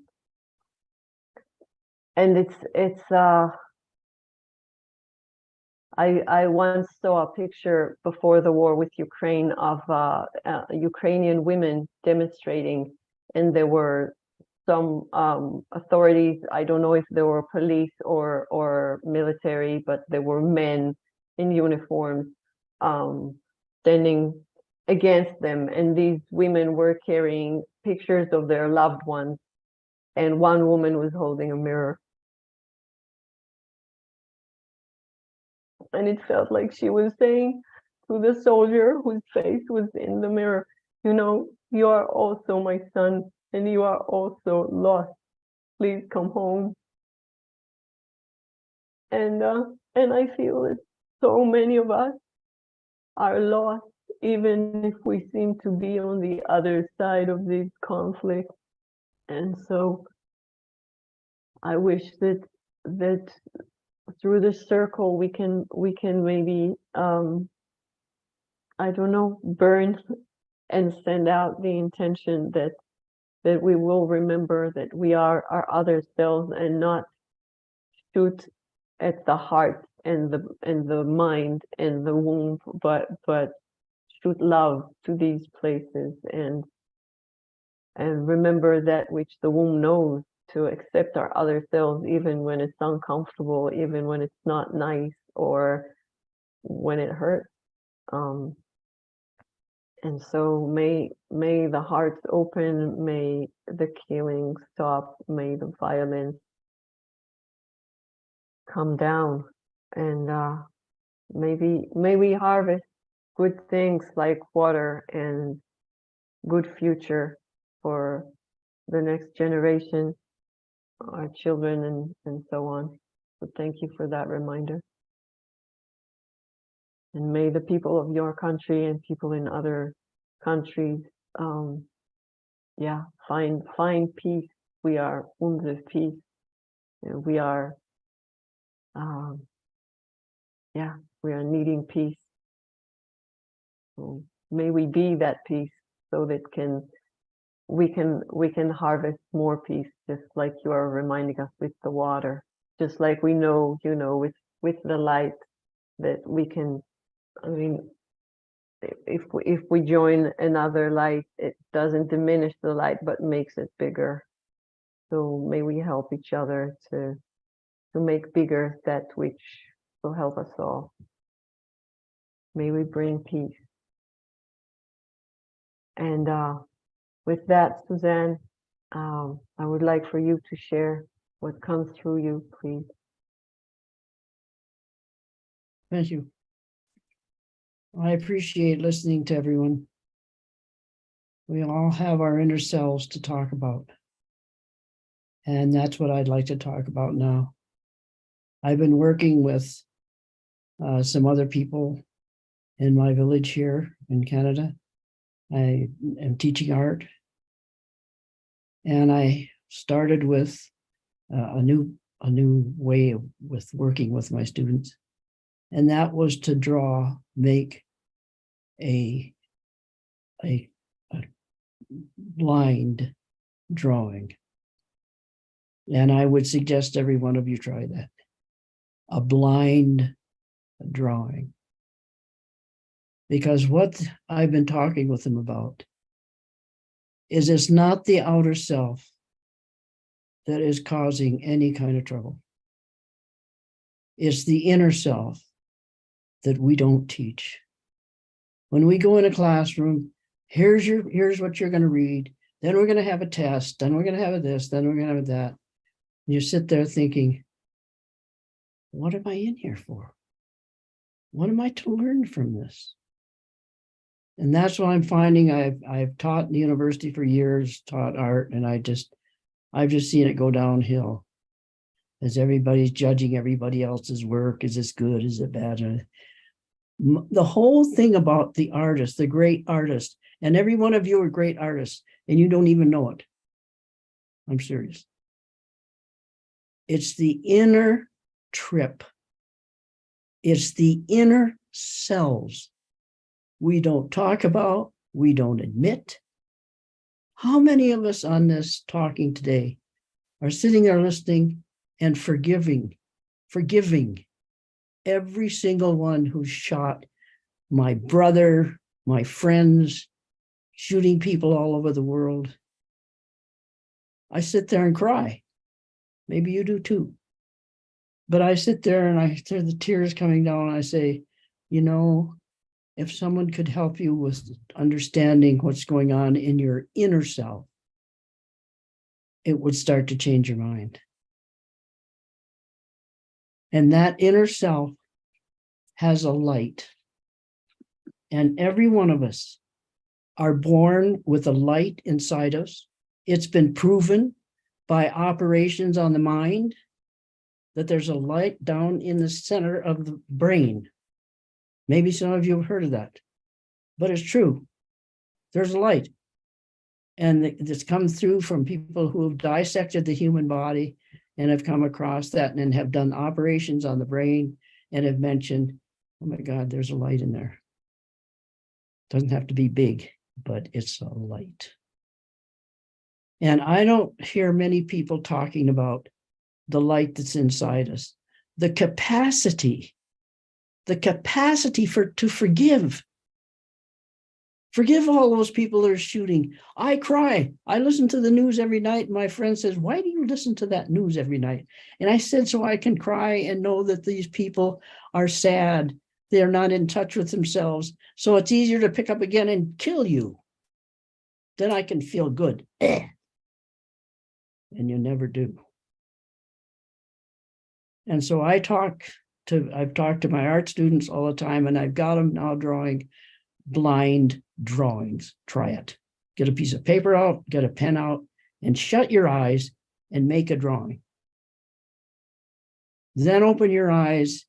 I once saw a picture before the war with Ukraine of Ukrainian women demonstrating, and there were some authorities, I don't know if they were police or military, but there were men in uniforms standing against them, and these women were carrying pictures of their loved ones, and one woman was holding a mirror. And it felt like she was saying to the soldier whose face was in the mirror, you know, you are also my son, and you are also lost. Please come home. And I feel that so many of us are lost, even if we seem to be on the other side of this conflict. And so I wish that through the circle we can maybe I don't know, burn and send out the intention that we will remember that we are our other selves, and not shoot at the heart and the mind and the womb, but shoot love to these places, and remember that which the womb knows, to accept our other selves, even when it's uncomfortable, even when it's not nice, or when it hurts. And so may the hearts open, may the killing stop, may the violence come down, and may we harvest good things like water and good future for the next generation, our children, and so on. So thank you for that reminder. And may the people of your country and people in other countries, find peace. We are unsere peace. We are, we are needing peace. So may we be that peace, so that we can harvest more peace, just like you are reminding us with the water, just like we know, with the light, that we can. I mean, if we join another light, it doesn't diminish the light, but makes it bigger. So may we help each other to make bigger that which will help us all. May we bring peace. And with that, Suzanne, I would like for you to share what comes through you, please. Thank you. I appreciate listening to everyone. We all have our inner selves to talk about. And that's what I'd like to talk about now. I've been working with some other people in my village here in Canada. I am teaching art. And I started with a new way with working with my students. And that was to make a blind drawing. And I would suggest every one of you try that. A blind drawing. Because what I've been talking with them about is it's not the outer self that is causing any kind of trouble. It's the inner self that we don't teach. When we go in a classroom, here's what you're going to read, then we're going to have a test, then we're going to have this, then we're going to have that. And you sit there thinking, what am I in here for? What am I to learn from this? And that's what I'm finding. I've taught in the university for years, taught art, and I've just seen it go downhill as everybody's judging everybody else's work. Is this good? Is it bad? The whole thing about the artist, the great artist, and every one of you are great artists, and you don't even know it. I'm serious. It's the inner trip It's the inner selves we don't talk about, we don't admit. How many of us on this talking today are sitting there listening and forgiving every single one who shot my brother, my friends, shooting people all over the world? I sit there and cry. Maybe you do too. But I sit there and I hear the tears coming down and I say, you know, if someone could help you with understanding what's going on in your inner self, it would start to change your mind. And that inner self has a light. And every one of us are born with a light inside us. It's been proven by operations on the mind that there's a light down in the center of the brain. Maybe some of you have heard of that, but it's true. There's a light. And it's come through from people who have dissected the human body and have come across that and have done operations on the brain and have mentioned, oh my God, there's a light in there. Doesn't have to be big, but it's a light. And I don't hear many people talking about the light that's inside us, the capacity to forgive. Forgive all those people that are shooting. I cry. I listen to the news every night. My friend says, why do you listen to that news every night? And I said, so I can cry and know that these people are sad. They're not in touch with themselves. So it's easier to pick up again and kill you. Then I can feel good. And you never do. And so I've talked to my art students all the time, and I've got them now drawing blind drawings. Try it. Get a piece of paper out, get a pen out, and shut your eyes and make a drawing. Then open your eyes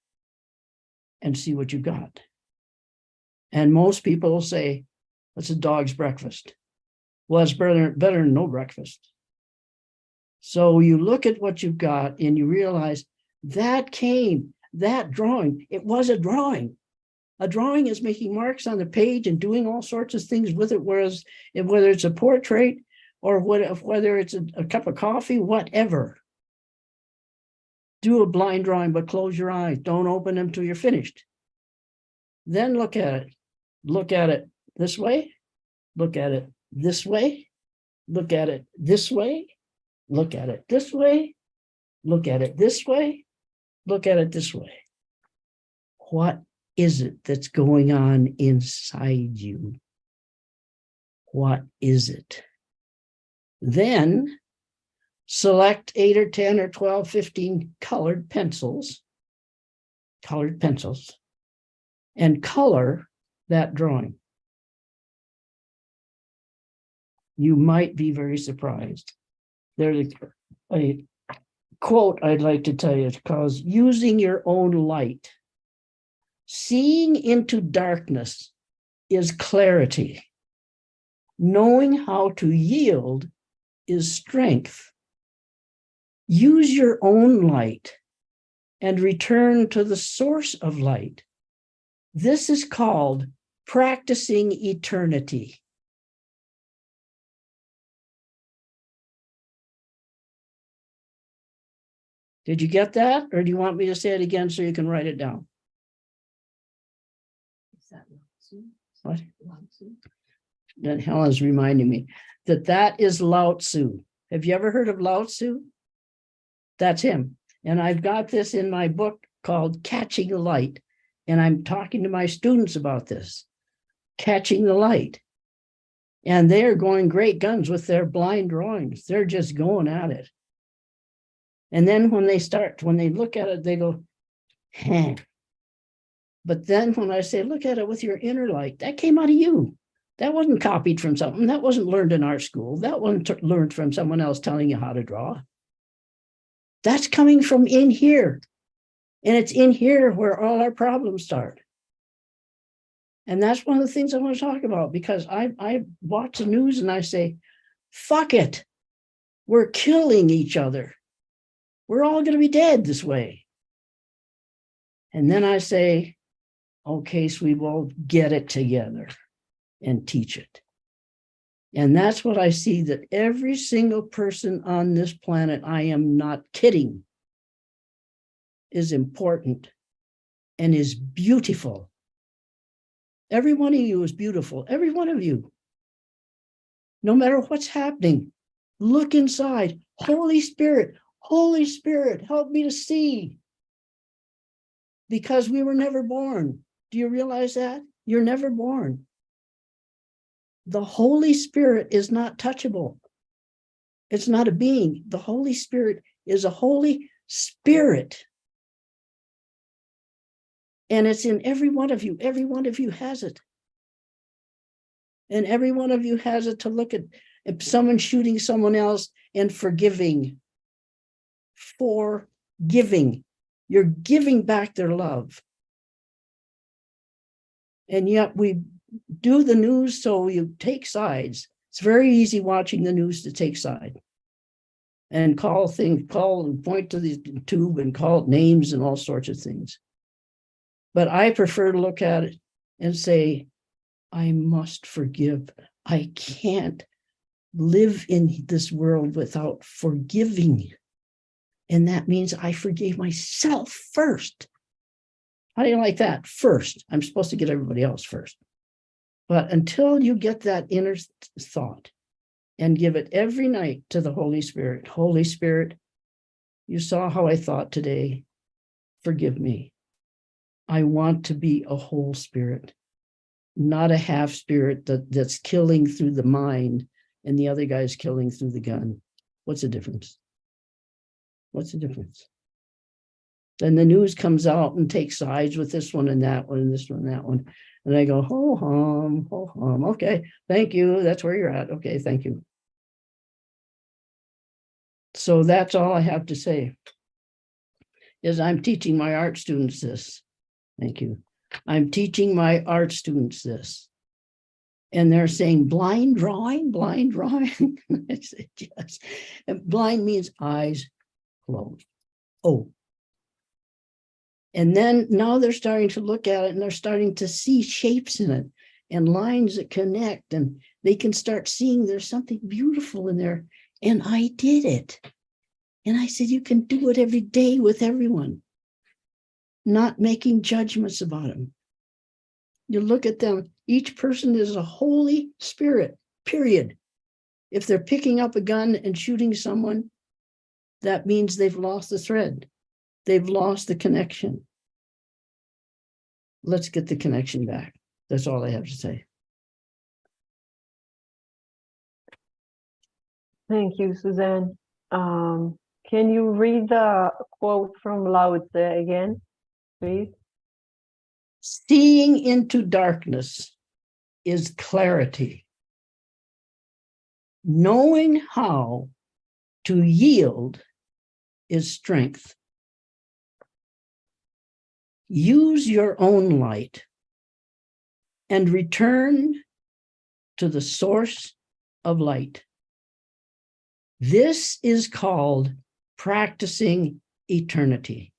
and see what you got. And most people will say, that's a dog's breakfast. Well, it's better than no breakfast. So you look at what you've got and you realize that drawing, it was a drawing. A drawing is making marks on the page and doing all sorts of things with it, whereas whether it's a portrait or whether it's a cup of coffee, whatever. Do a blind drawing, but close your eyes. Don't open them till you're finished. Then look at it. Look at it this way. Look at it this way. Look at it this way. Look at it this way. Look at it this way. Look at it this way. What is it that's going on inside you? What is it? Then select 8 or 10 or 12, 15 colored pencils, and color that drawing. You might be very surprised. There's a quote I'd like to tell you. It's called using your own light. Seeing into darkness is clarity. Knowing how to yield is strength. Use your own light and return to the source of light. This is called practicing eternity. Did you get that? Or do you want me to say it again so you can write it down? What? Then Helen's reminding me that is Lao Tzu. Have you ever heard of Lao Tzu? That's him. And I've got this in my book called Catching the Light. And I'm talking to my students about this, catching the light. And they're going great guns with their blind drawings. They're just going at it. And then when they look at it, they go, huh. But then when I say, look at it with your inner light, that came out of you. That wasn't copied from something. That wasn't learned in art school. That wasn't learned from someone else telling you how to draw. That's coming from in here. And it's in here where all our problems start. And that's one of the things I want to talk about, because I watch the news and I say, fuck it. We're killing each other. We're all going to be dead this way. And then I say, okay, sweet, we'll get it together and teach it. And that's what I see, that every single person on this planet, I am not kidding, is important and is beautiful. Every one of you is beautiful, every one of you. No matter what's happening, look inside. Holy Spirit, help me to see. Because we were never born. Do you realize that? You're never born. The Holy Spirit is not touchable. It's not a being. The Holy Spirit is a Holy Spirit. And it's in every one of you. Every one of you has it. And every one of you has it to look at if someone shooting someone else and forgiving. Forgiving. You're giving back their love. And yet we do the news, so you take sides. It's very easy watching the news to take side. And call and point to the tube and call it names and all sorts of things. But I prefer to look at it and say, I must forgive. I can't live in this world without forgiving. And that means I forgave myself first. How do you like that? First. I'm supposed to get everybody else first. But until you get that inner thought and give it every night to the Holy Spirit, Holy Spirit, you saw how I thought today. Forgive me. I want to be a whole spirit, not a half spirit that's killing through the mind and the other guy's killing through the gun. What's the difference? What's the difference? Then the news comes out and takes sides with this one and that one and this one and that one. And I go, ho hum. Okay, thank you. That's where you're at. Okay, thank you. So that's all I have to say. Is I'm teaching my art students this. Thank you. I'm teaching my art students this. And they're saying, blind drawing? I said, yes. And blind means eyes closed. Oh. And then now they're starting to look at it and they're starting to see shapes in it and lines that connect, and they can start seeing there's something beautiful in there. And I did it. And I said, you can do it every day with everyone, not making judgments about them. You look at them, each person is a Holy Spirit, period. If they're picking up a gun and shooting someone, that means they've lost the thread. They've lost the connection. Let's get the connection back. That's all I have to say. Thank you, Suzanne. Can you read the quote from Lao Tzu again, please? Seeing into darkness is clarity. Knowing how to yield is strength. Use your own light and return to the source of light. This is called practicing eternity.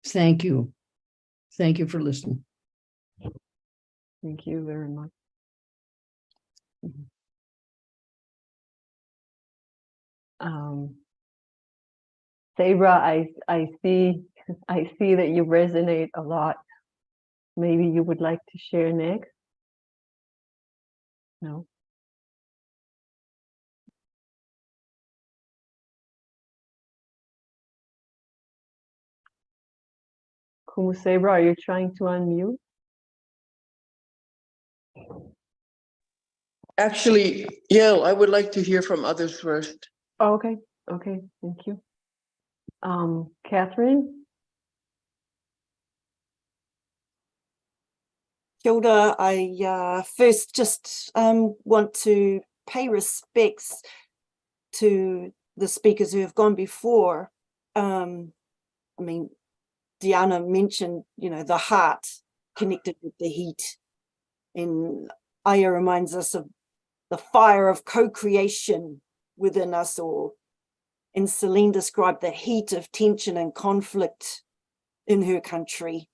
Thank you. Thank you for listening. Thank you very much. Sabra, I see that you resonate a lot. Maybe you would like to share next? No? Kumu Sabra, are you trying to unmute? Actually, yeah, I would like to hear from others first. Oh, okay, thank you. Catherine? Kia ora. I first just want to pay respects to the speakers who have gone before. I mean, Diana mentioned, the heart connected with the heat. And Aya reminds us of the fire of co-creation within us, and Celine described the heat of tension and conflict in her country.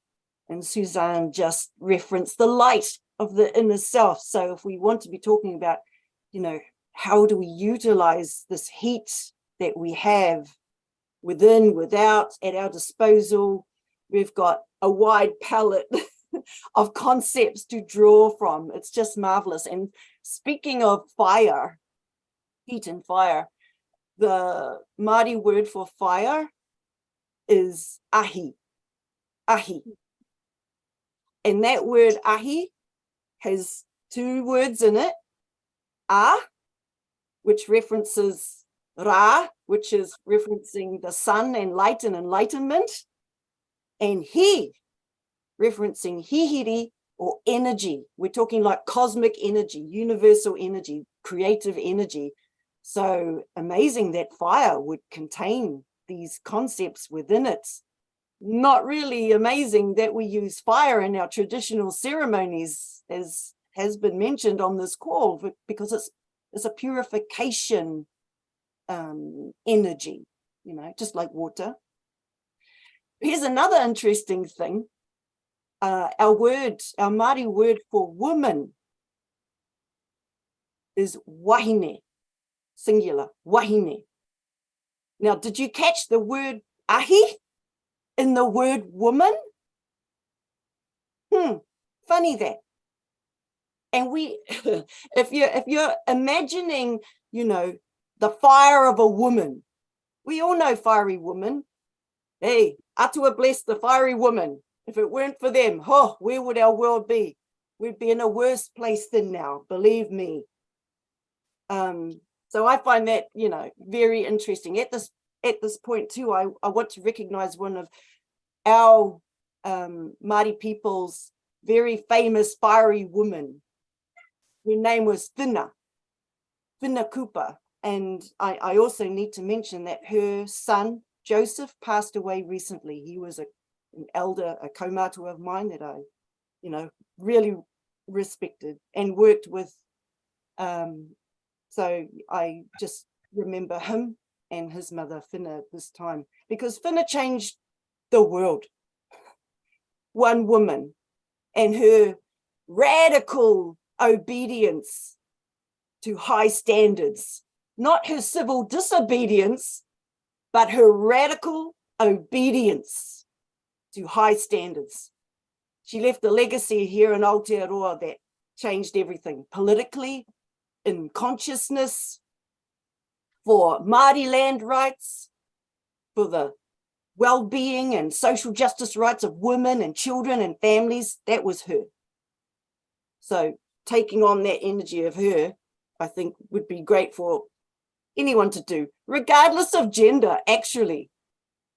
And Suzanne just referenced the light of the inner self. So if we want to be talking about, how do we utilize this heat that we have within, without, at our disposal, we've got a wide palette of concepts to draw from. It's just marvelous. And speaking of fire, heat and fire, the Māori word for fire is ahi, ahi. And that word ahi has two words in it, a, which references Ra, which is referencing the sun and light and enlightenment, and he, referencing hihiri or energy. We're talking like cosmic energy, universal energy, creative energy. So amazing that fire would contain these concepts within it. Not really amazing that we use fire in our traditional ceremonies, as has been mentioned on this call, because it's a purification energy, just like water. Here's another interesting thing. Our Māori word for woman is wahine, singular, wahine. Now, did you catch the word ahi in the word woman? Funny that. And if you're imagining, the fire of a woman, we all know fiery woman. Hey, Atua bless the fiery woman. If it weren't for them, where would our world be? We'd be in a worse place than now, believe me. So I find that, very interesting. At this point too, I want to recognize one of our Māori people's very famous fiery women. Her name was Whina Kupa. And I also need to mention that her son, Joseph, passed away recently. He was an elder, a kaumātua of mine that I, really respected and worked with. So I just remember him and his mother, Whina, at this time, because Whina changed the world. One woman, and her radical obedience to high standards, not her civil disobedience, but her radical obedience to high standards. She left a legacy here in Aotearoa that changed everything politically, in consciousness, for Māori land rights, for the well-being and social justice rights of women and children and families. That was her. So taking on that energy of her, I think would be great for anyone to do, regardless of gender, actually.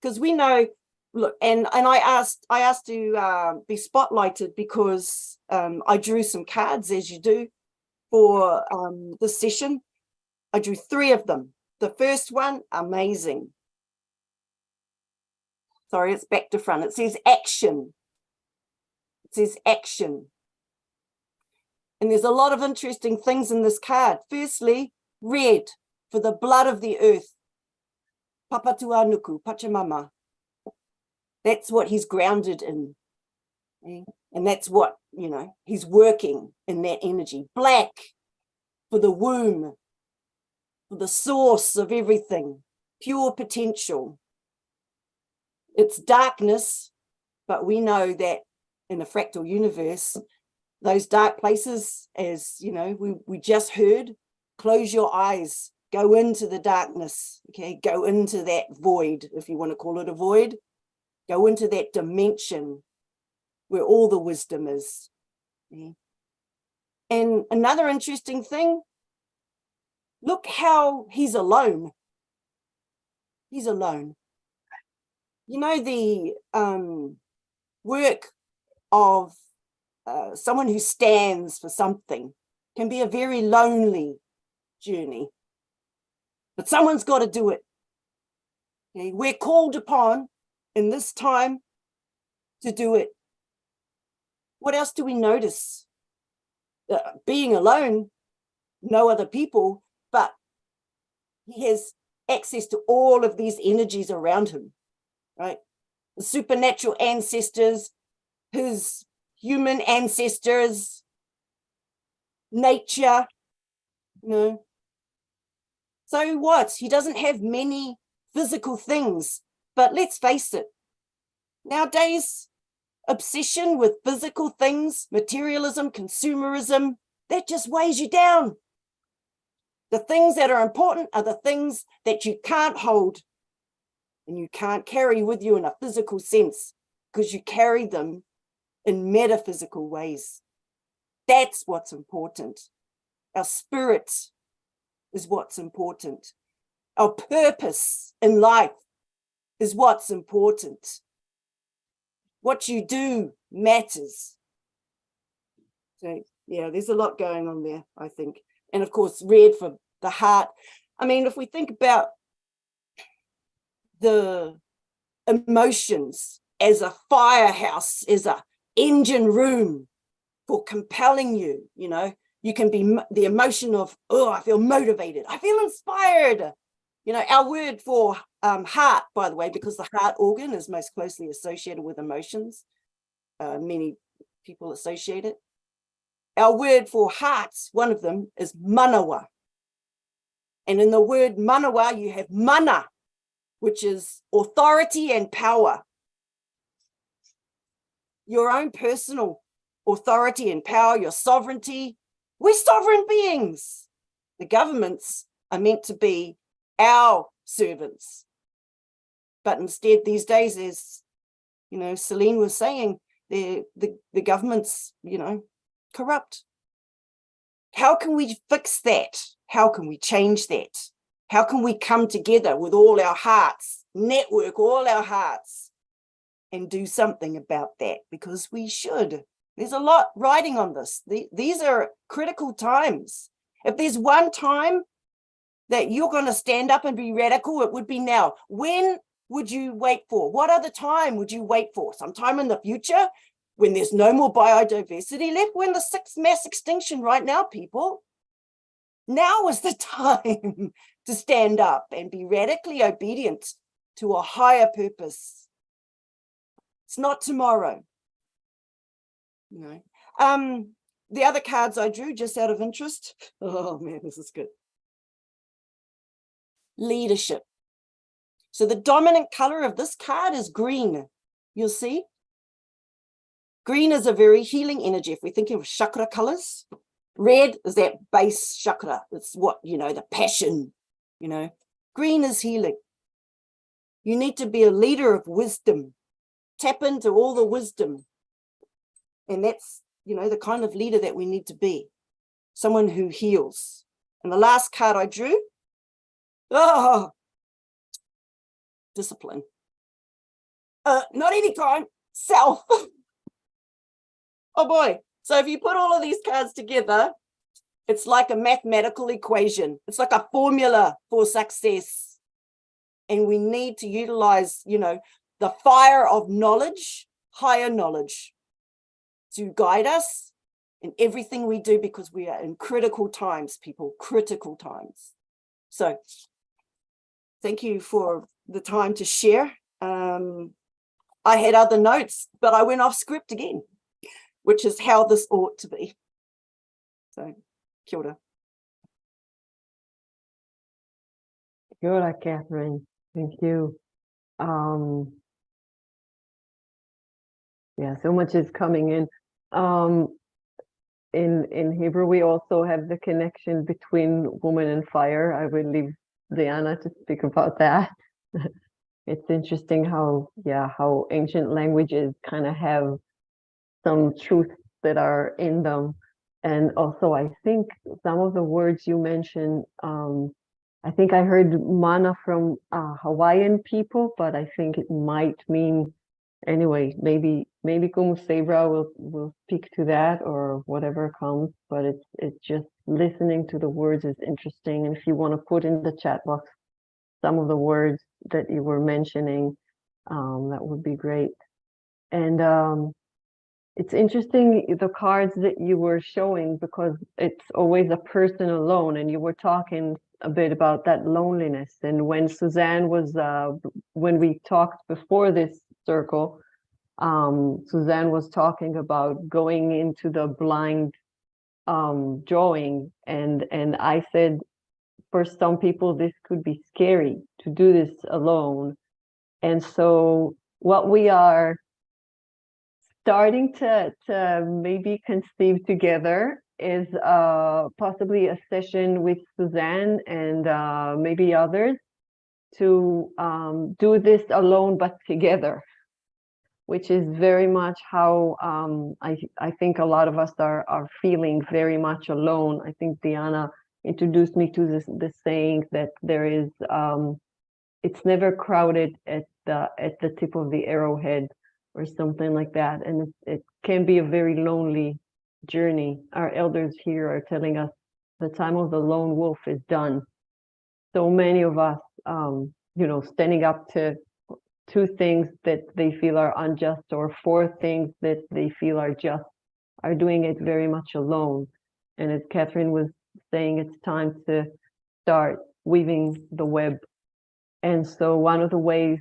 Because we know, look, and I asked to be spotlighted because I drew some cards, as you do, for this session. I drew 3 of them. The first one, amazing. Sorry, it's back to front. It says action. It says action. And there's a lot of interesting things in this card. Firstly, red, for the blood of the earth. Papatuanuku, Pachamama. That's what he's grounded in. And that's what, he's working in that energy. Black, for the womb, for the source of everything, pure potential. It's darkness, but we know that in the fractal universe, those dark places, as we just heard, close your eyes, go into the darkness, okay? Go into that void, if you want to call it a void. Go into that dimension where all the wisdom is. Okay? And another interesting thing, look how he's alone. He's alone. The work of someone who stands for something can be a very lonely journey, but someone's got to do it. Okay? We're called upon in this time to do it. What else do we notice? Being alone, no other people, but he has access to all of these energies around him, right? The supernatural ancestors, his human ancestors, nature, you know. So what? He doesn't have many physical things, but let's face it, nowadays, obsession with physical things, materialism, consumerism, that just weighs you down. The things that are important are the things that you can't hold and you can't carry with you in a physical sense because you carry them in metaphysical ways. That's what's important. Our spirit is what's important. Our purpose in life is what's important. What you do matters. So yeah, there's a lot going on there, I think. And of course, red for the heart. I mean, if we think about the emotions as a firehouse, as a engine room for compelling you, you know, you can be the emotion of, oh, I feel motivated, I feel inspired. You know, our word for heart, by the way, because the heart organ is most closely associated with emotions, many people associate it. Our word for hearts, one of them is manawa. And in the word manawa, you have mana, which is authority and power. Your own personal authority and power, your sovereignty. We're sovereign beings. The governments are meant to be our servants. But instead, these days, as you know, Celine was saying, the government's, you know, corrupt. How can we fix that? How can we change that? How can we come together with all our hearts, network all our hearts, and do something about that? Because we should. There's a lot riding on this. These are critical times. If there's one time that you're going to stand up and be radical, it would be now. When would you wait for? What other time would you wait for? Sometime in the future, when there's no more biodiversity left? We're in the 6th mass extinction right now, people. Now is the time to stand up and be radically obedient to a higher purpose. It's not tomorrow. You know. The other cards I drew, just out of interest. Oh man, this is good. Leadership. So the dominant color of this card is green. You'll see. Green is a very healing energy. If we're thinking of chakra colors, red is that base chakra. It's what, you know, the passion, you know. Green is healing. You need to be a leader of wisdom. Tap into all the wisdom. And that's, you know, the kind of leader that we need to be. Someone who heals. And the last card I drew, oh, discipline. Not any kind, self. Oh boy. So if you put all of these cards together, it's like a mathematical equation. It's like a formula for success. And we need to utilize, you know, the fire of knowledge, higher knowledge, to guide us in everything we do, because we are in critical times, people, critical times. So thank you for the time to share. I had other notes, but I went off script again, which is how this ought to be. So, kia ora. Kia ora, Catherine. Thank you. Yeah, so much is coming in. In Hebrew, we also have the connection between woman and fire. I will leave Diana to speak about that. It's interesting how ancient languages kind of have some truths that are in them. And also, I think some of the words you mentioned, I think I heard mana from Hawaiian people, but I think it might mean, anyway, maybe Kumu Sabra will speak to that or whatever comes, but it's just listening to the words is interesting. And if you want to put in the chat box some of the words that you were mentioning, that would be great. And it's interesting, the cards that you were showing, because it's always a person alone, and you were talking a bit about that loneliness. And when Suzanne was, when we talked before this circle, Suzanne was talking about going into the blind drawing, and I said, for some people, this could be scary to do this alone. And so what we are starting to maybe conceive together is possibly a session with Suzanne and maybe others to do this alone but together, which is very much how I think a lot of us are feeling very much alone. I think Diana introduced me to this saying that there is it's never crowded at the tip of the arrowhead or something like that, and it can be a very lonely journey. Our elders here are telling us the time of the lone wolf is done. So many of us, standing up to 2 things that they feel are unjust, or 4 things that they feel are just, are doing it very much alone. And as Catherine was saying, it's time to start weaving the web. And so one of the ways,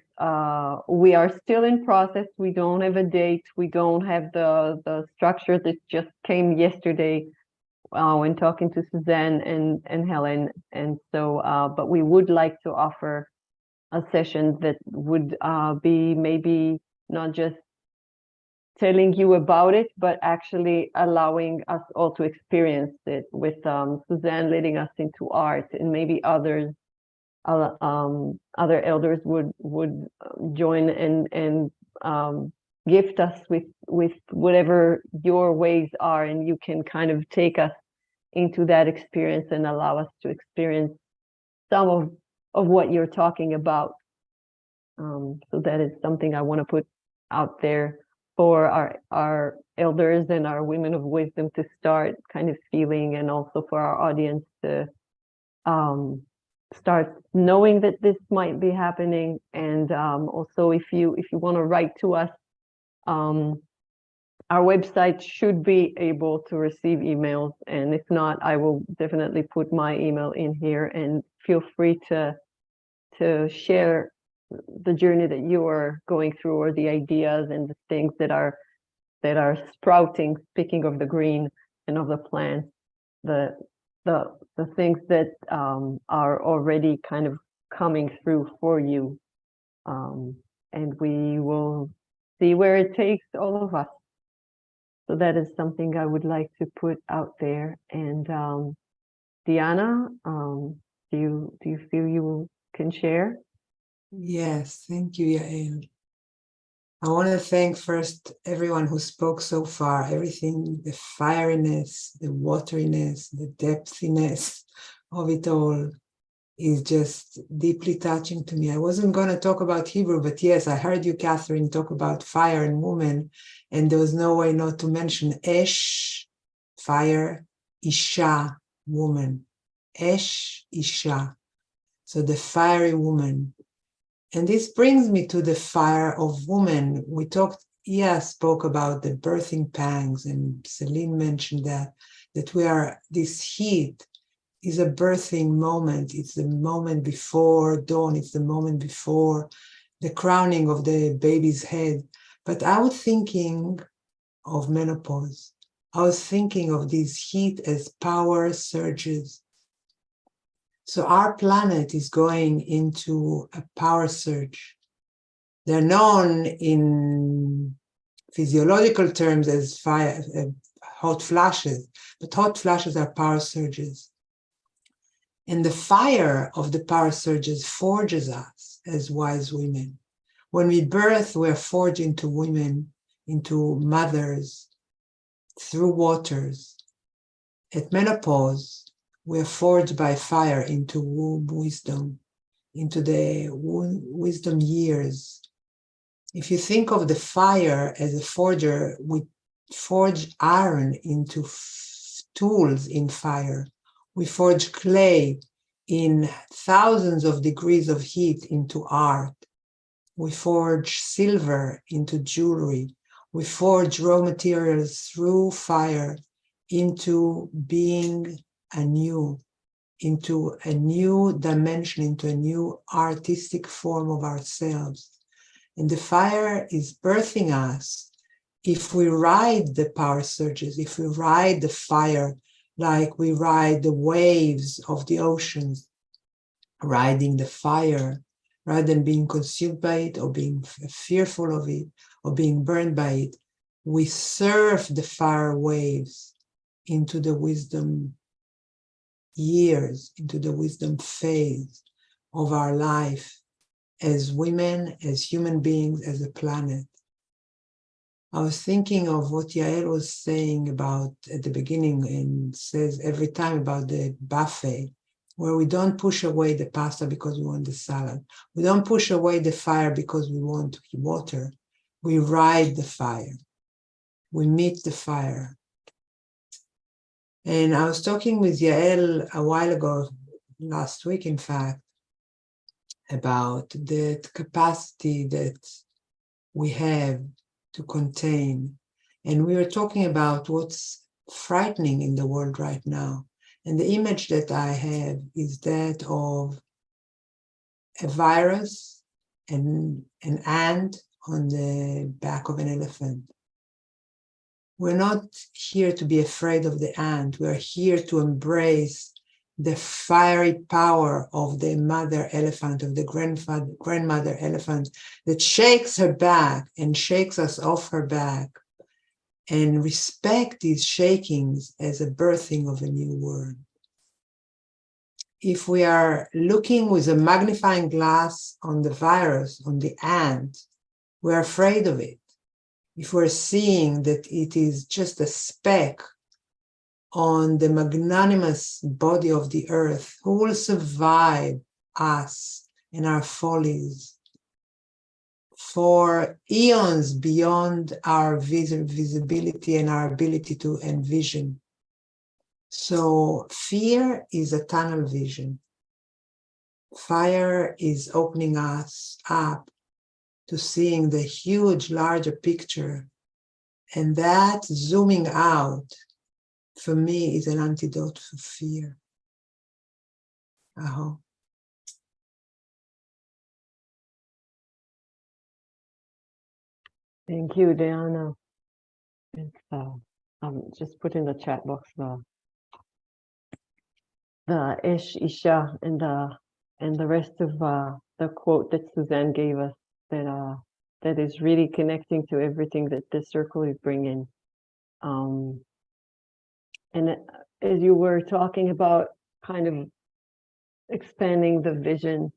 we are still in process. We don't have a date. We don't have the structure that just came yesterday when talking to Suzanne and Helen. And so, but we would like to offer a session that would be maybe not just telling you about it, but actually allowing us all to experience it, with Suzanne leading us into art, and maybe others, other elders would join and gift us with whatever your ways are, and you can kind of take us into that experience and allow us to experience some of what you're talking about. So that is something I want to put out there for our elders and our women of wisdom to start kind of feeling, and also for our audience to start knowing that this might be happening. And also, if you want to write to us, our website should be able to receive emails, and if not, I will definitely put my email in here, and feel free to share the journey that you are going through, or the ideas and the things that are sprouting. Speaking of the green and of the plants, the things that are already kind of coming through for you, and we will see where it takes all of us. So that is something I would like to put out there. And Diana, do you feel you can share? Yes, thank you, Yael. I want to thank first everyone who spoke so far. Everything, the fieriness, the wateriness, the depthiness of it all is just deeply touching to me. I wasn't going to talk about Hebrew, but yes, I heard you, Catherine, talk about fire and woman, and there was no way not to mention Esh, fire, Isha, woman. Esh, Isha. So the fiery woman. And this brings me to the fire of woman. We talked, spoke about the birthing pangs, and Celine mentioned that we are, this heat is a birthing moment. It's the moment before dawn. It's the moment before the crowning of the baby's head. But I was thinking of menopause. I was thinking of this heat as power surges. So our planet is going into a power surge. They're known in physiological terms as fire, hot flashes, but hot flashes are power surges. And the fire of the power surges forges us as wise women. When we birth, we're forged into women, into mothers, through waters. At menopause, we're forged by fire into womb wisdom, into the wisdom years. If you think of the fire as a forger, we forge iron into tools in fire. We forge clay in thousands of degrees of heat into art. We forge silver into jewelry. We forge raw materials through fire into being anew. into a new dimension, into a new artistic form of ourselves. And the fire is birthing us. If we ride the power surges, if we ride the fire like we ride the waves of the oceans, riding the fire, rather than being consumed by it or being fearful of it or being burned by it, we surf the fire waves into the wisdom years, into the wisdom phase of our life as women, as human beings, as a planet. I was thinking of what Yael was saying about at the beginning, and says every time about the buffet, where we don't push away the pasta because we want the salad. We don't push away the fire because we want water. We ride the fire. We meet the fire. And I was talking with Yael a while ago, last week, in fact, about the capacity that we have to contain. And we were talking about what's frightening in the world right now. And the image that I have is that of a virus and an ant on the back of an elephant. We're not here to be afraid of the ant. We're here to embrace the fiery power of the mother elephant, of the grandmother elephant, that shakes her back and shakes us off her back, and respect these shakings as a birthing of a new world. If we are looking with a magnifying glass on the virus, on the ant, we're afraid of it. If we're seeing that it is just a speck on the magnanimous body of the earth, who will survive us and our follies for eons beyond our visibility and our ability to envision. So fear is a tunnel vision. Fire is opening us up to seeing the huge, larger picture. And that zooming out, for me, is an antidote for fear. Aho. Thank you, Diana. It's, just put in the chat box the Ish, Isha, and the rest of the quote that Suzanne gave us that is really connecting to everything that this circle is bringing. And as you were talking about kind of expanding the vision,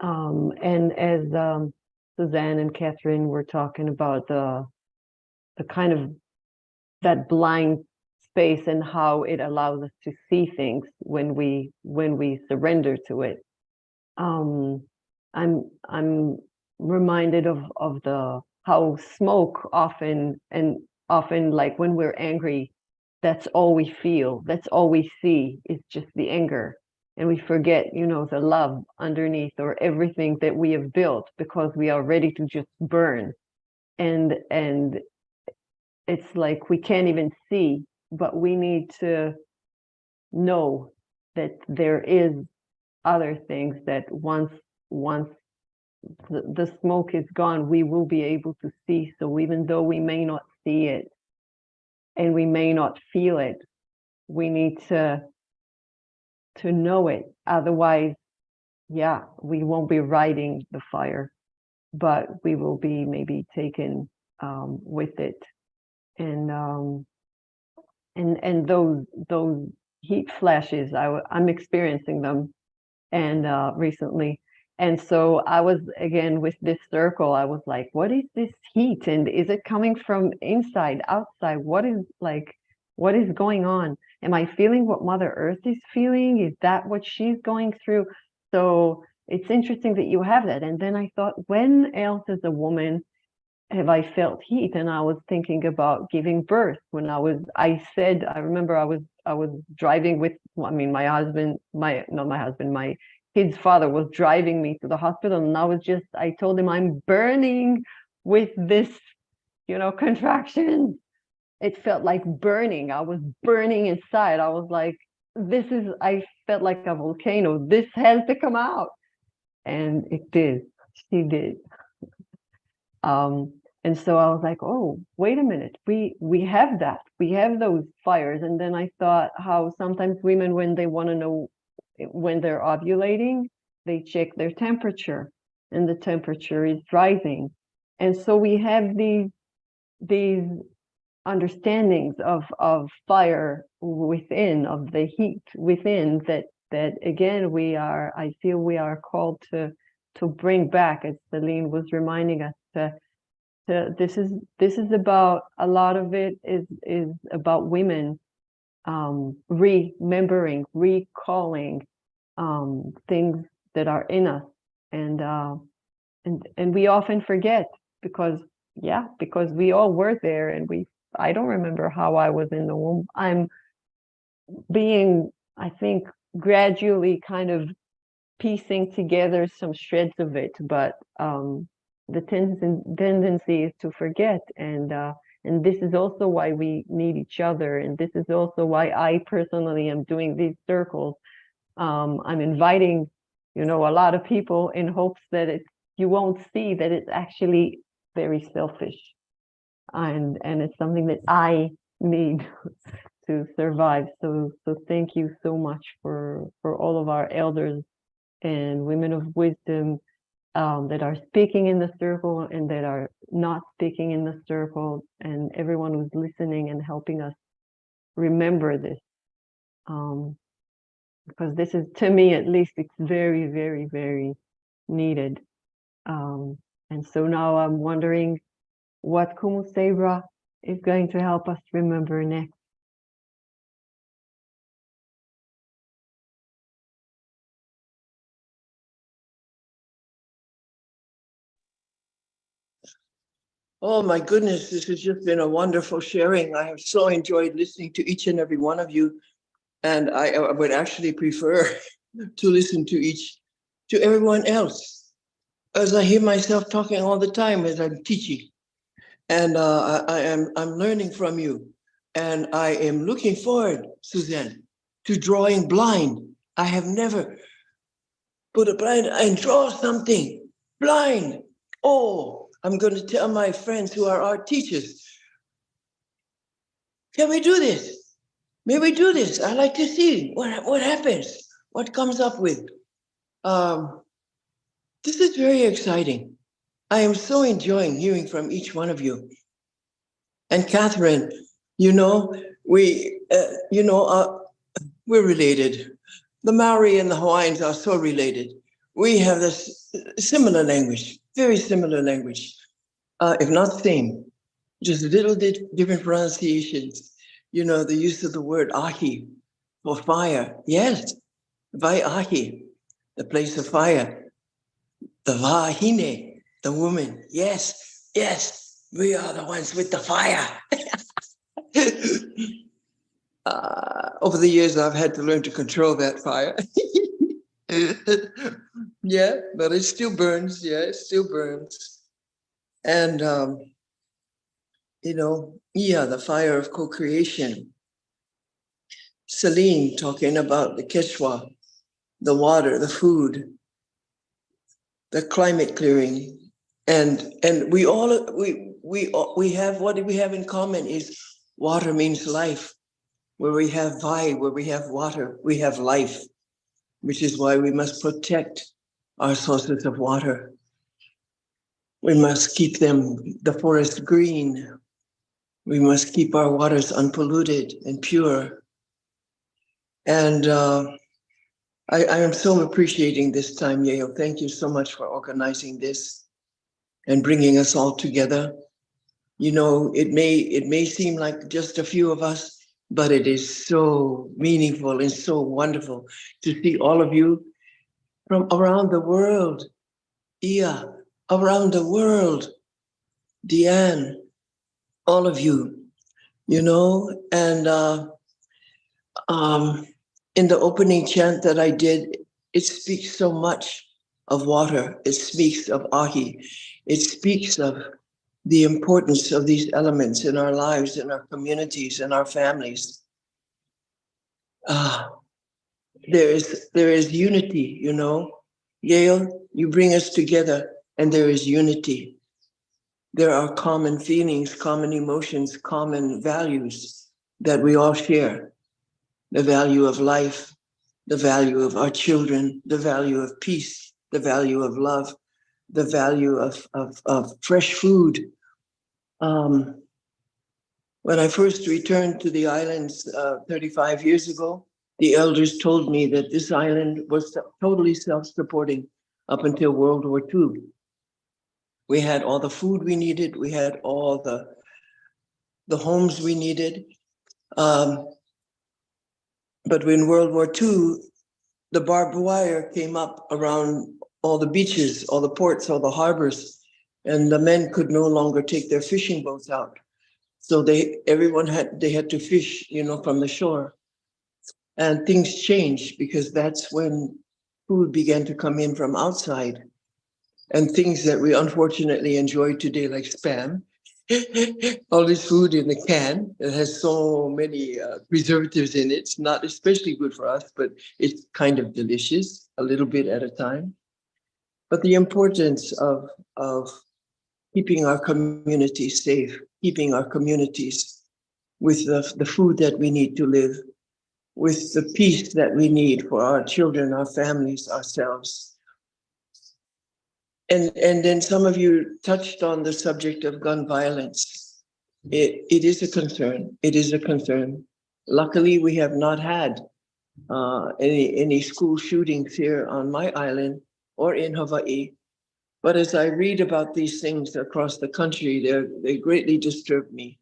and as Suzanne and Catherine were talking about the kind of that blind space and how it allows us to see things when we surrender to it. I'm reminded of the how smoke often like when we're angry, that's all we feel, that's all we see is just the anger, and we forget, the love underneath, or everything that we have built, because we are ready to just burn, and it's like we can't even see, but we need to know that there is other things that once the smoke is gone, we will be able to see. So even though we may not see it and we may not feel it, we need to know it. Otherwise, yeah, we won't be riding the fire, but we will be maybe taken with it. And those heat flashes, I'm experiencing them, and recently. And so I was, again, with this circle, I was like, what is this heat? And is it coming from inside, outside? What is going on? Am I feeling what Mother Earth is feeling? Is that what she's going through? So it's interesting that you have that. And then I thought, when else as a woman have I felt heat? And I was thinking about giving birth. When I remember I was driving with, my kid's father was driving me to the hospital, and I told him, I'm burning with this, contractions. It felt like burning. I was burning inside. I was like, I felt like a volcano. This has to come out. And it did. She did. And so I was like, oh, wait a minute. We have that. We have those fires. And then I thought how sometimes women, when they want to know when they're ovulating, they check their temperature, and the temperature is rising. And so we have these understandings of fire within, of the heat within, that again I feel we are called to bring back, as Celine was reminding us, this is about, a lot of it is about women remembering, recalling things that are in us, and we often forget because we all were there, and I don't remember how I was in the womb. I'm being, I think, gradually kind of piecing together some shreds of it, but the tendency is to forget, and this is also why we need each other, and this is also why I personally am doing these circles. I'm inviting, a lot of people in hopes that you won't see that it's actually very selfish, and it's something that I need to survive. So thank you so much for all of our elders and women of wisdom that are speaking in the circle and that are not speaking in the circle, and everyone who's listening and helping us remember this. Because this is, to me at least, it's very, very, very needed. And so now I'm wondering what Kumu Sabra is going to help us remember next. Oh my goodness, this has just been a wonderful sharing. I have so enjoyed listening to each and every one of you. And I would actually prefer to listen to everyone else, as I hear myself talking all the time as I'm teaching. And I'm learning from you. And I am looking forward, Suzanne, to drawing blind. I have never put a blind and draw something blind. Oh, I'm going to tell my friends who are art teachers, can we do this? May we do this? I like to see what happens, what comes up with. This is very exciting. I am so enjoying hearing from each one of you. And Catherine, we're related. The Maori and the Hawaiians are so related. We have this similar language, very similar language, if not same, just little different pronunciations. The use of the word ahi for fire. Yes, vai ahi, the place of fire. The vahine, the woman. Yes, we are the ones with the fire. Over the years, I've had to learn to control that fire. Yeah, but it still burns. Yeah, it still burns. And, the fire of co-creation. Celine talking about the Quechua, the water, the food, the climate clearing. And we have, what we have in common is water means life. Where we have vai, where we have water, we have life, which is why we must protect our sources of water. We must keep the forest green. We must keep our waters unpolluted and pure. And I am so appreciating this time, Yale. Thank you so much for organizing this and bringing us all together. It may seem like just a few of us, but it is so meaningful and so wonderful to see all of you from around the world. Ia, around the world. Deanne, all of you, and in the opening chant that I did, it speaks so much of water. It speaks of ahi. It speaks of the importance of these elements in our lives, in our communities, in our families. there is unity, you know. Yale, you bring us together and there is unity. There are common feelings, common emotions, common values that we all share. The value of life, the value of our children, the value of peace, the value of love, the value of fresh food. When I first returned to the islands 35 years ago, the elders told me that this island was totally self-supporting up until World War II. We had all the food we needed. We had all the homes we needed. But when World War II, the barbed wire came up around all the beaches, all the ports, all the harbors, and the men could no longer take their fishing boats out. So everyone had to fish, you know, from the shore. And things changed because that's when food began to come in from outside. And things that we unfortunately enjoy today, like Spam, all this food in a can that has so many preservatives in it. It's not especially good for us, but it's kind of delicious, a little bit at a time. But the importance of keeping our communities safe, keeping our communities with the food that we need to live, with the peace that we need for our children, our families, ourselves. And then some of you touched on the subject of gun violence. It is a concern. It is a concern. Luckily, we have not had any school shootings here on my island or in Hawaii. But as I read about these things across the country, they greatly disturb me.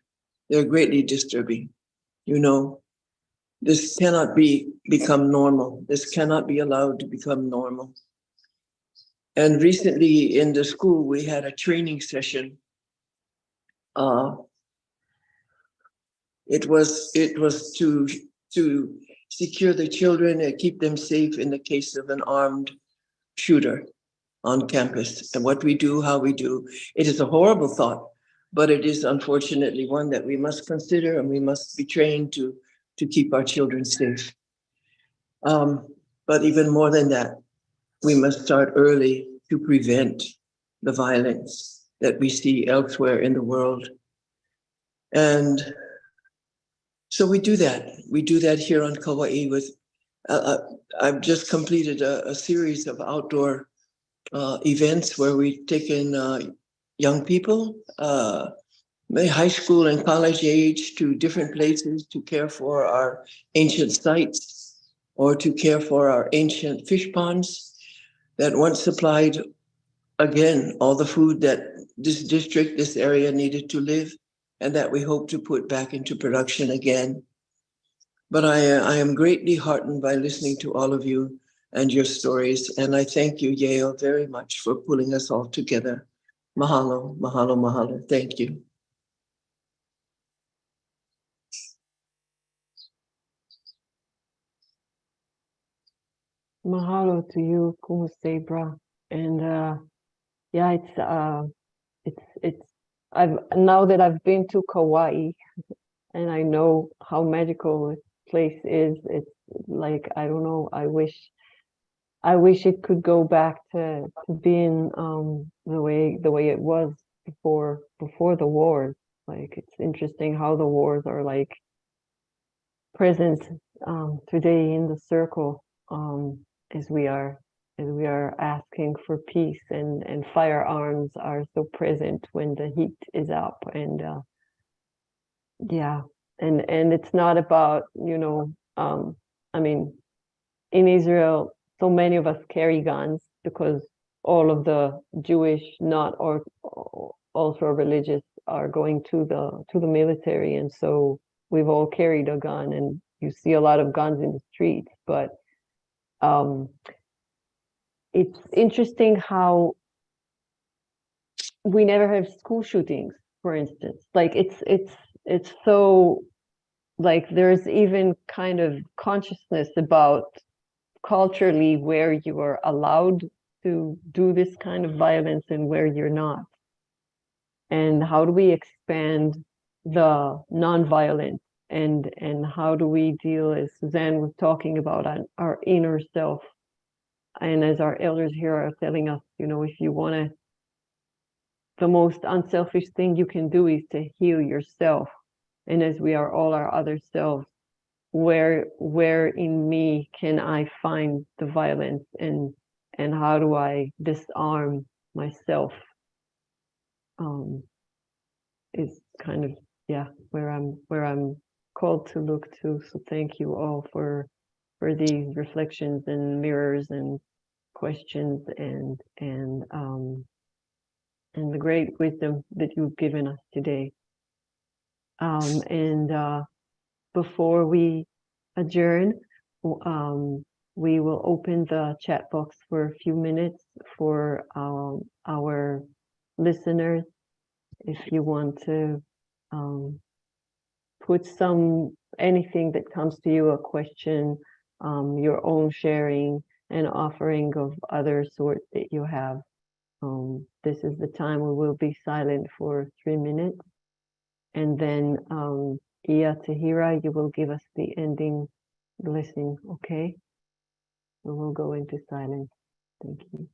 They're greatly disturbing. You know, this cannot become normal. This cannot be allowed to become normal. And recently in the school, we had a training session. It was to secure the children and keep them safe in the case of an armed shooter on campus, and what we do, how we do. It is a horrible thought, but it is unfortunately one that we must consider, and we must be trained to keep our children safe. But even more than that, we must start early to prevent the violence that we see elsewhere in the world. And so we do that. We do that here on Kauai with, I've just completed a series of outdoor events where we've taken young people, high school and college age, to different places to care for our ancient sites or to care for our ancient fish ponds that once supplied, again, all the food that this district, this area needed to live, and that we hope to put back into production again. But I am greatly heartened by listening to all of you and your stories. And I thank you, Yale, very much for pulling us all together. Mahalo, mahalo, mahalo. Thank you. Mahalo to you, Kumusebra. And yeah, I've now that I've been to Kauai and I know how magical this place is, it's like, I don't know, I wish it could go back to being the way it was before the wars. Like, it's interesting how the wars are like present today in the circle, as we are asking for peace, and firearms are so present when the heat is up. And yeah, and it's not about, you know, I mean, in Israel, so many of us carry guns because all of the Jewish, not or ultra religious, are going to the military, and so we've all carried a gun, and you see a lot of guns in the streets. But it's interesting how we never have school shootings, for instance. Like, it's so, like, there's even kind of consciousness about culturally where you are allowed to do this kind of violence and where you're not. And how do we expand the nonviolent and how do we deal, as Suzanne was talking about, our inner self. And as our elders here are telling us, you know, if you want to, the most unselfish thing you can do is to heal yourself. And as we are all our other selves, where in me can I find the violence, and how do I disarm myself? Is kind of, yeah, where I'm called to look to. So thank you all for these reflections and mirrors and questions and the great wisdom that you've given us today. And before we adjourn, we will open the chat box for a few minutes for our listeners. If you want to put anything that comes to you, a question, your own sharing, an offering of other sorts that you have. This is the time we will be silent for 3 minutes. And then Iya Tahira, you will give us the ending blessing, okay? We will go into silence. Thank you.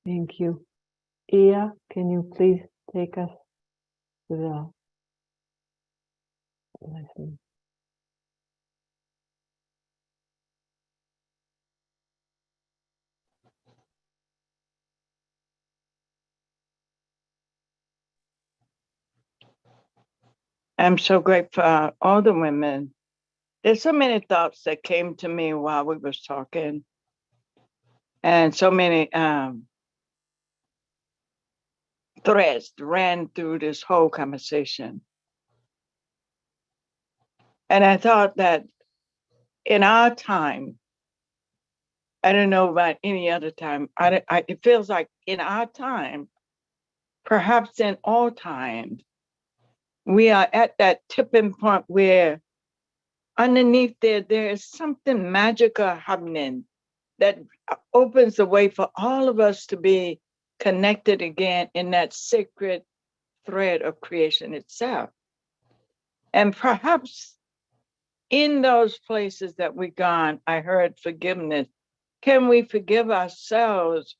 Thank you. Iya, can you please take us to the lesson? I'm so grateful for all the women. There's so many thoughts that came to me while we was talking, and so many threads ran through this whole conversation. And I thought that in our time, I don't know about any other time, it feels like in our time, perhaps in all times, we are at that tipping point where underneath there is something magical happening that opens the way for all of us to be connected again in that sacred thread of creation itself. And perhaps in those places that we've gone, I heard forgiveness. Can we forgive ourselves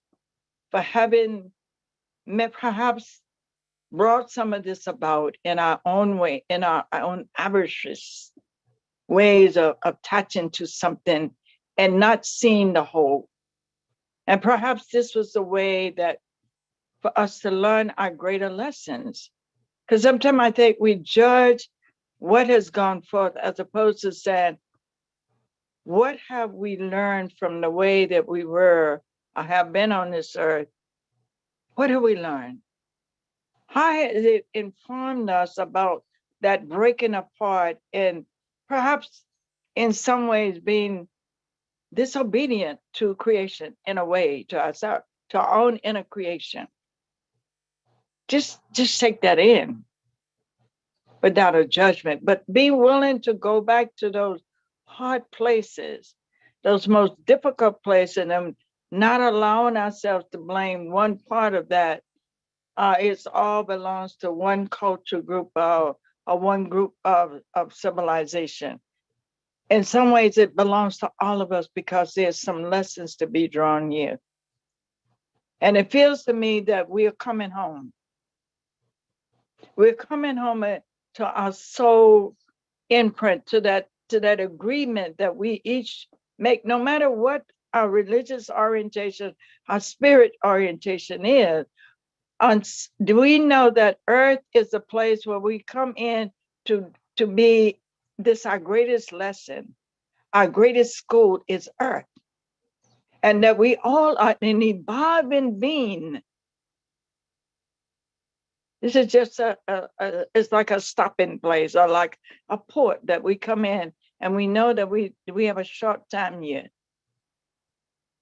for having perhaps brought some of this about in our own way, in our own avaricious ways of attaching to something and not seeing the whole? And perhaps this was the way that for us to learn our greater lessons. Because sometimes I think we judge what has gone forth as opposed to saying, what have we learned from the way that we were or have been on this earth? What have we learned? How has it informed us about that breaking apart and perhaps in some ways being disobedient to creation in a way, to ourselves, to our own inner creation. Just take that in without a judgment, but be willing to go back to those hard places, those most difficult places, and not allowing ourselves to blame one part of that. It's all belongs to one culture group or one group of civilization. In some ways, it belongs to all of us because there's some lessons to be drawn here. And it feels to me that we are coming home. We're coming home to our soul imprint, to that agreement that we each make, no matter what our religious orientation, our spirit orientation is. Do we know that earth is a place where we come in to be this our greatest lesson, our greatest school is earth, and that we all are an evolving being. This is just it's like a stopping place or like a port that we come in, and we know that we have a short time here.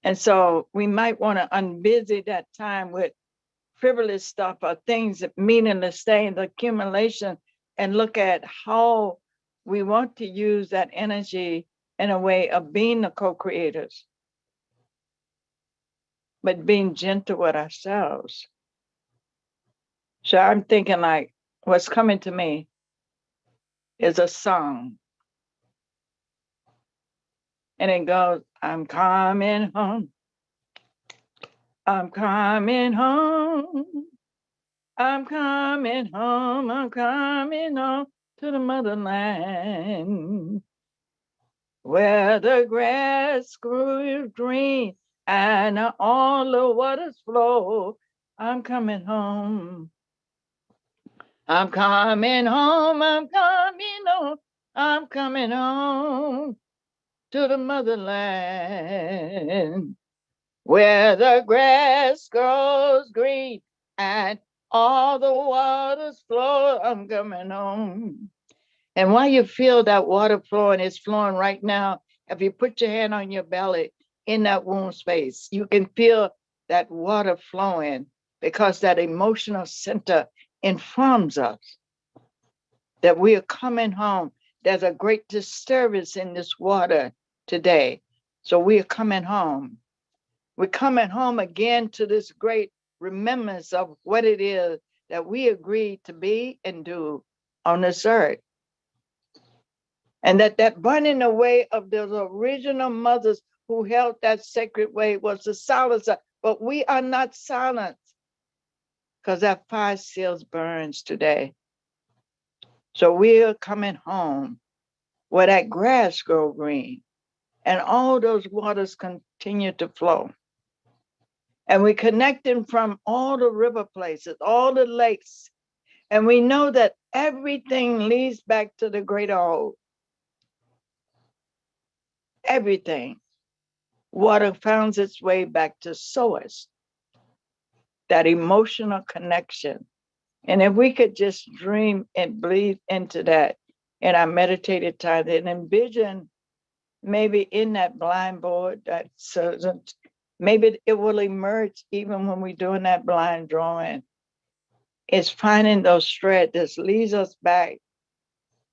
And so we might want to unbusy that time with frivolous stuff or things, meaningless things, accumulation, and look at how we want to use that energy in a way of being the co-creators, but being gentle with ourselves. So I'm thinking like what's coming to me is a song. And it goes, I'm coming home. I'm coming home. I'm coming home. I'm coming home to the motherland, where the grass grew green and all the waters flow. I'm coming home. I'm coming home. I'm coming home. I'm coming home to the motherland, where the grass grows green and all the waters flow. I'm coming home. And while you feel that water flowing, it's flowing right now. If you put your hand on your belly in that womb space, you can feel that water flowing, because that emotional center informs us that we are coming home. There's a great disturbance in this water today. So we are coming home. We're coming home again to this great remembrance of what it is that we agreed to be and do on this earth. And that burning away of those original mothers who held that sacred way was the silence. But we are not silent, because that fire still burns today. So we are coming home where that grass grows green and all those waters continue to flow. And we connect them from all the river places, all the lakes. And we know that everything leads back to the greater whole. Everything. Water finds its way back to source, that emotional connection. And if we could just dream and breathe into that in our meditated time and envision maybe in that blind board, that maybe it will emerge even when we're doing that blind drawing. It's finding those threads that leads us back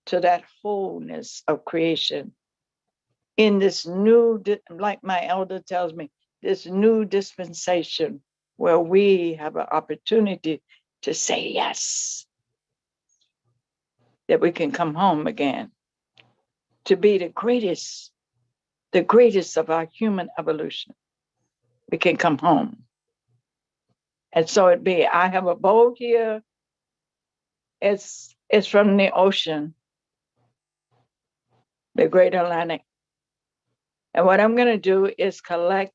to that wholeness of creation in this new, like my elder tells me, this new dispensation where we have an opportunity to say yes, that we can come home again, to be the greatest of our human evolution. We can come home. And so it be, I have a bowl here. It's from the ocean, the Great Atlantic. And what I'm going to do is collect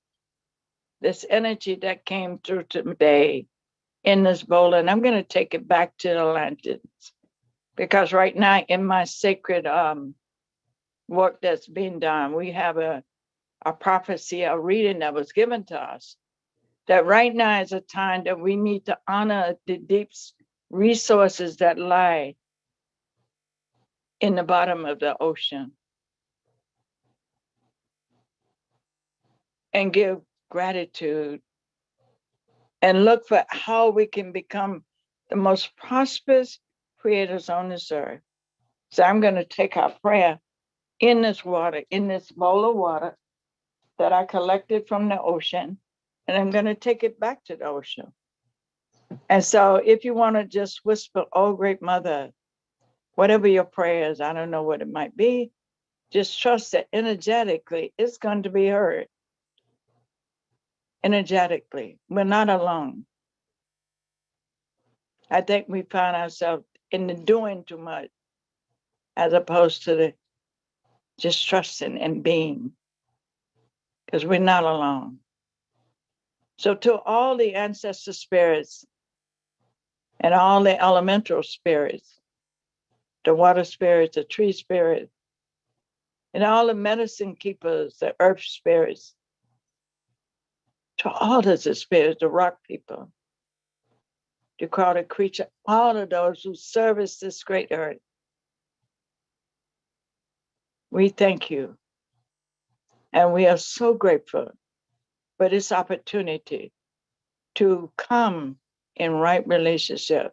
this energy that came through today in this bowl, and I'm going to take it back to the Atlantis. Because right now in my sacred work that's being done, we have a prophecy, a reading that was given to us, that right now is a time that we need to honor the deep resources that lie in the bottom of the ocean and give gratitude and look for how we can become the most prosperous creators on this earth. So I'm going to take our prayer in this water, in this bowl of water that I collected from the ocean, and I'm going to take it back to the ocean. And so if you want to just whisper, oh, great mother, whatever your prayer is, I don't know what it might be, just trust that energetically it's going to be heard. Energetically, we're not alone. I think we find ourselves in the doing too much as opposed to the just trusting and being, because we're not alone. So to all the ancestor spirits and all the elemental spirits, the water spirits, the tree spirits, and all the medicine keepers, the earth spirits, to all of the spirits, the rock people, the crowded creature, all of those who service this great earth, we thank you. And we are so grateful for this opportunity to come in right relationship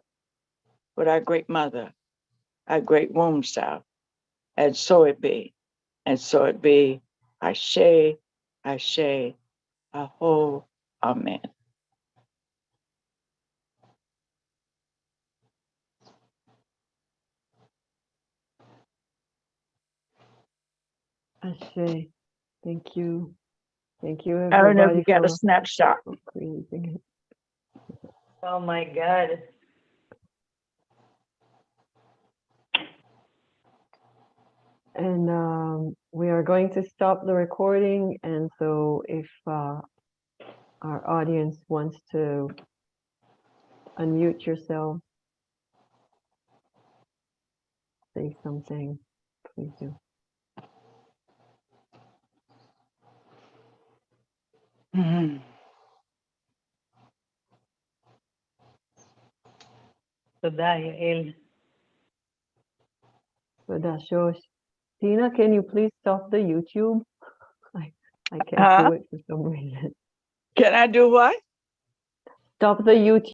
with our great mother, our great womb self. And so it be. And so it be. Ashe, Ashe, Aho, Amen. Ashe. Thank you. Thank you, I don't know if everybody, you got a for snapshot. creating it. Oh my God. And we are going to stop the recording. And so if our audience wants to unmute yourself, say something, please do. Mhm. תודה, יעל. So that's yours. Tina, can you please stop the YouTube? I can't Huh? do it for some reason. Can I do what? Stop the YouTube.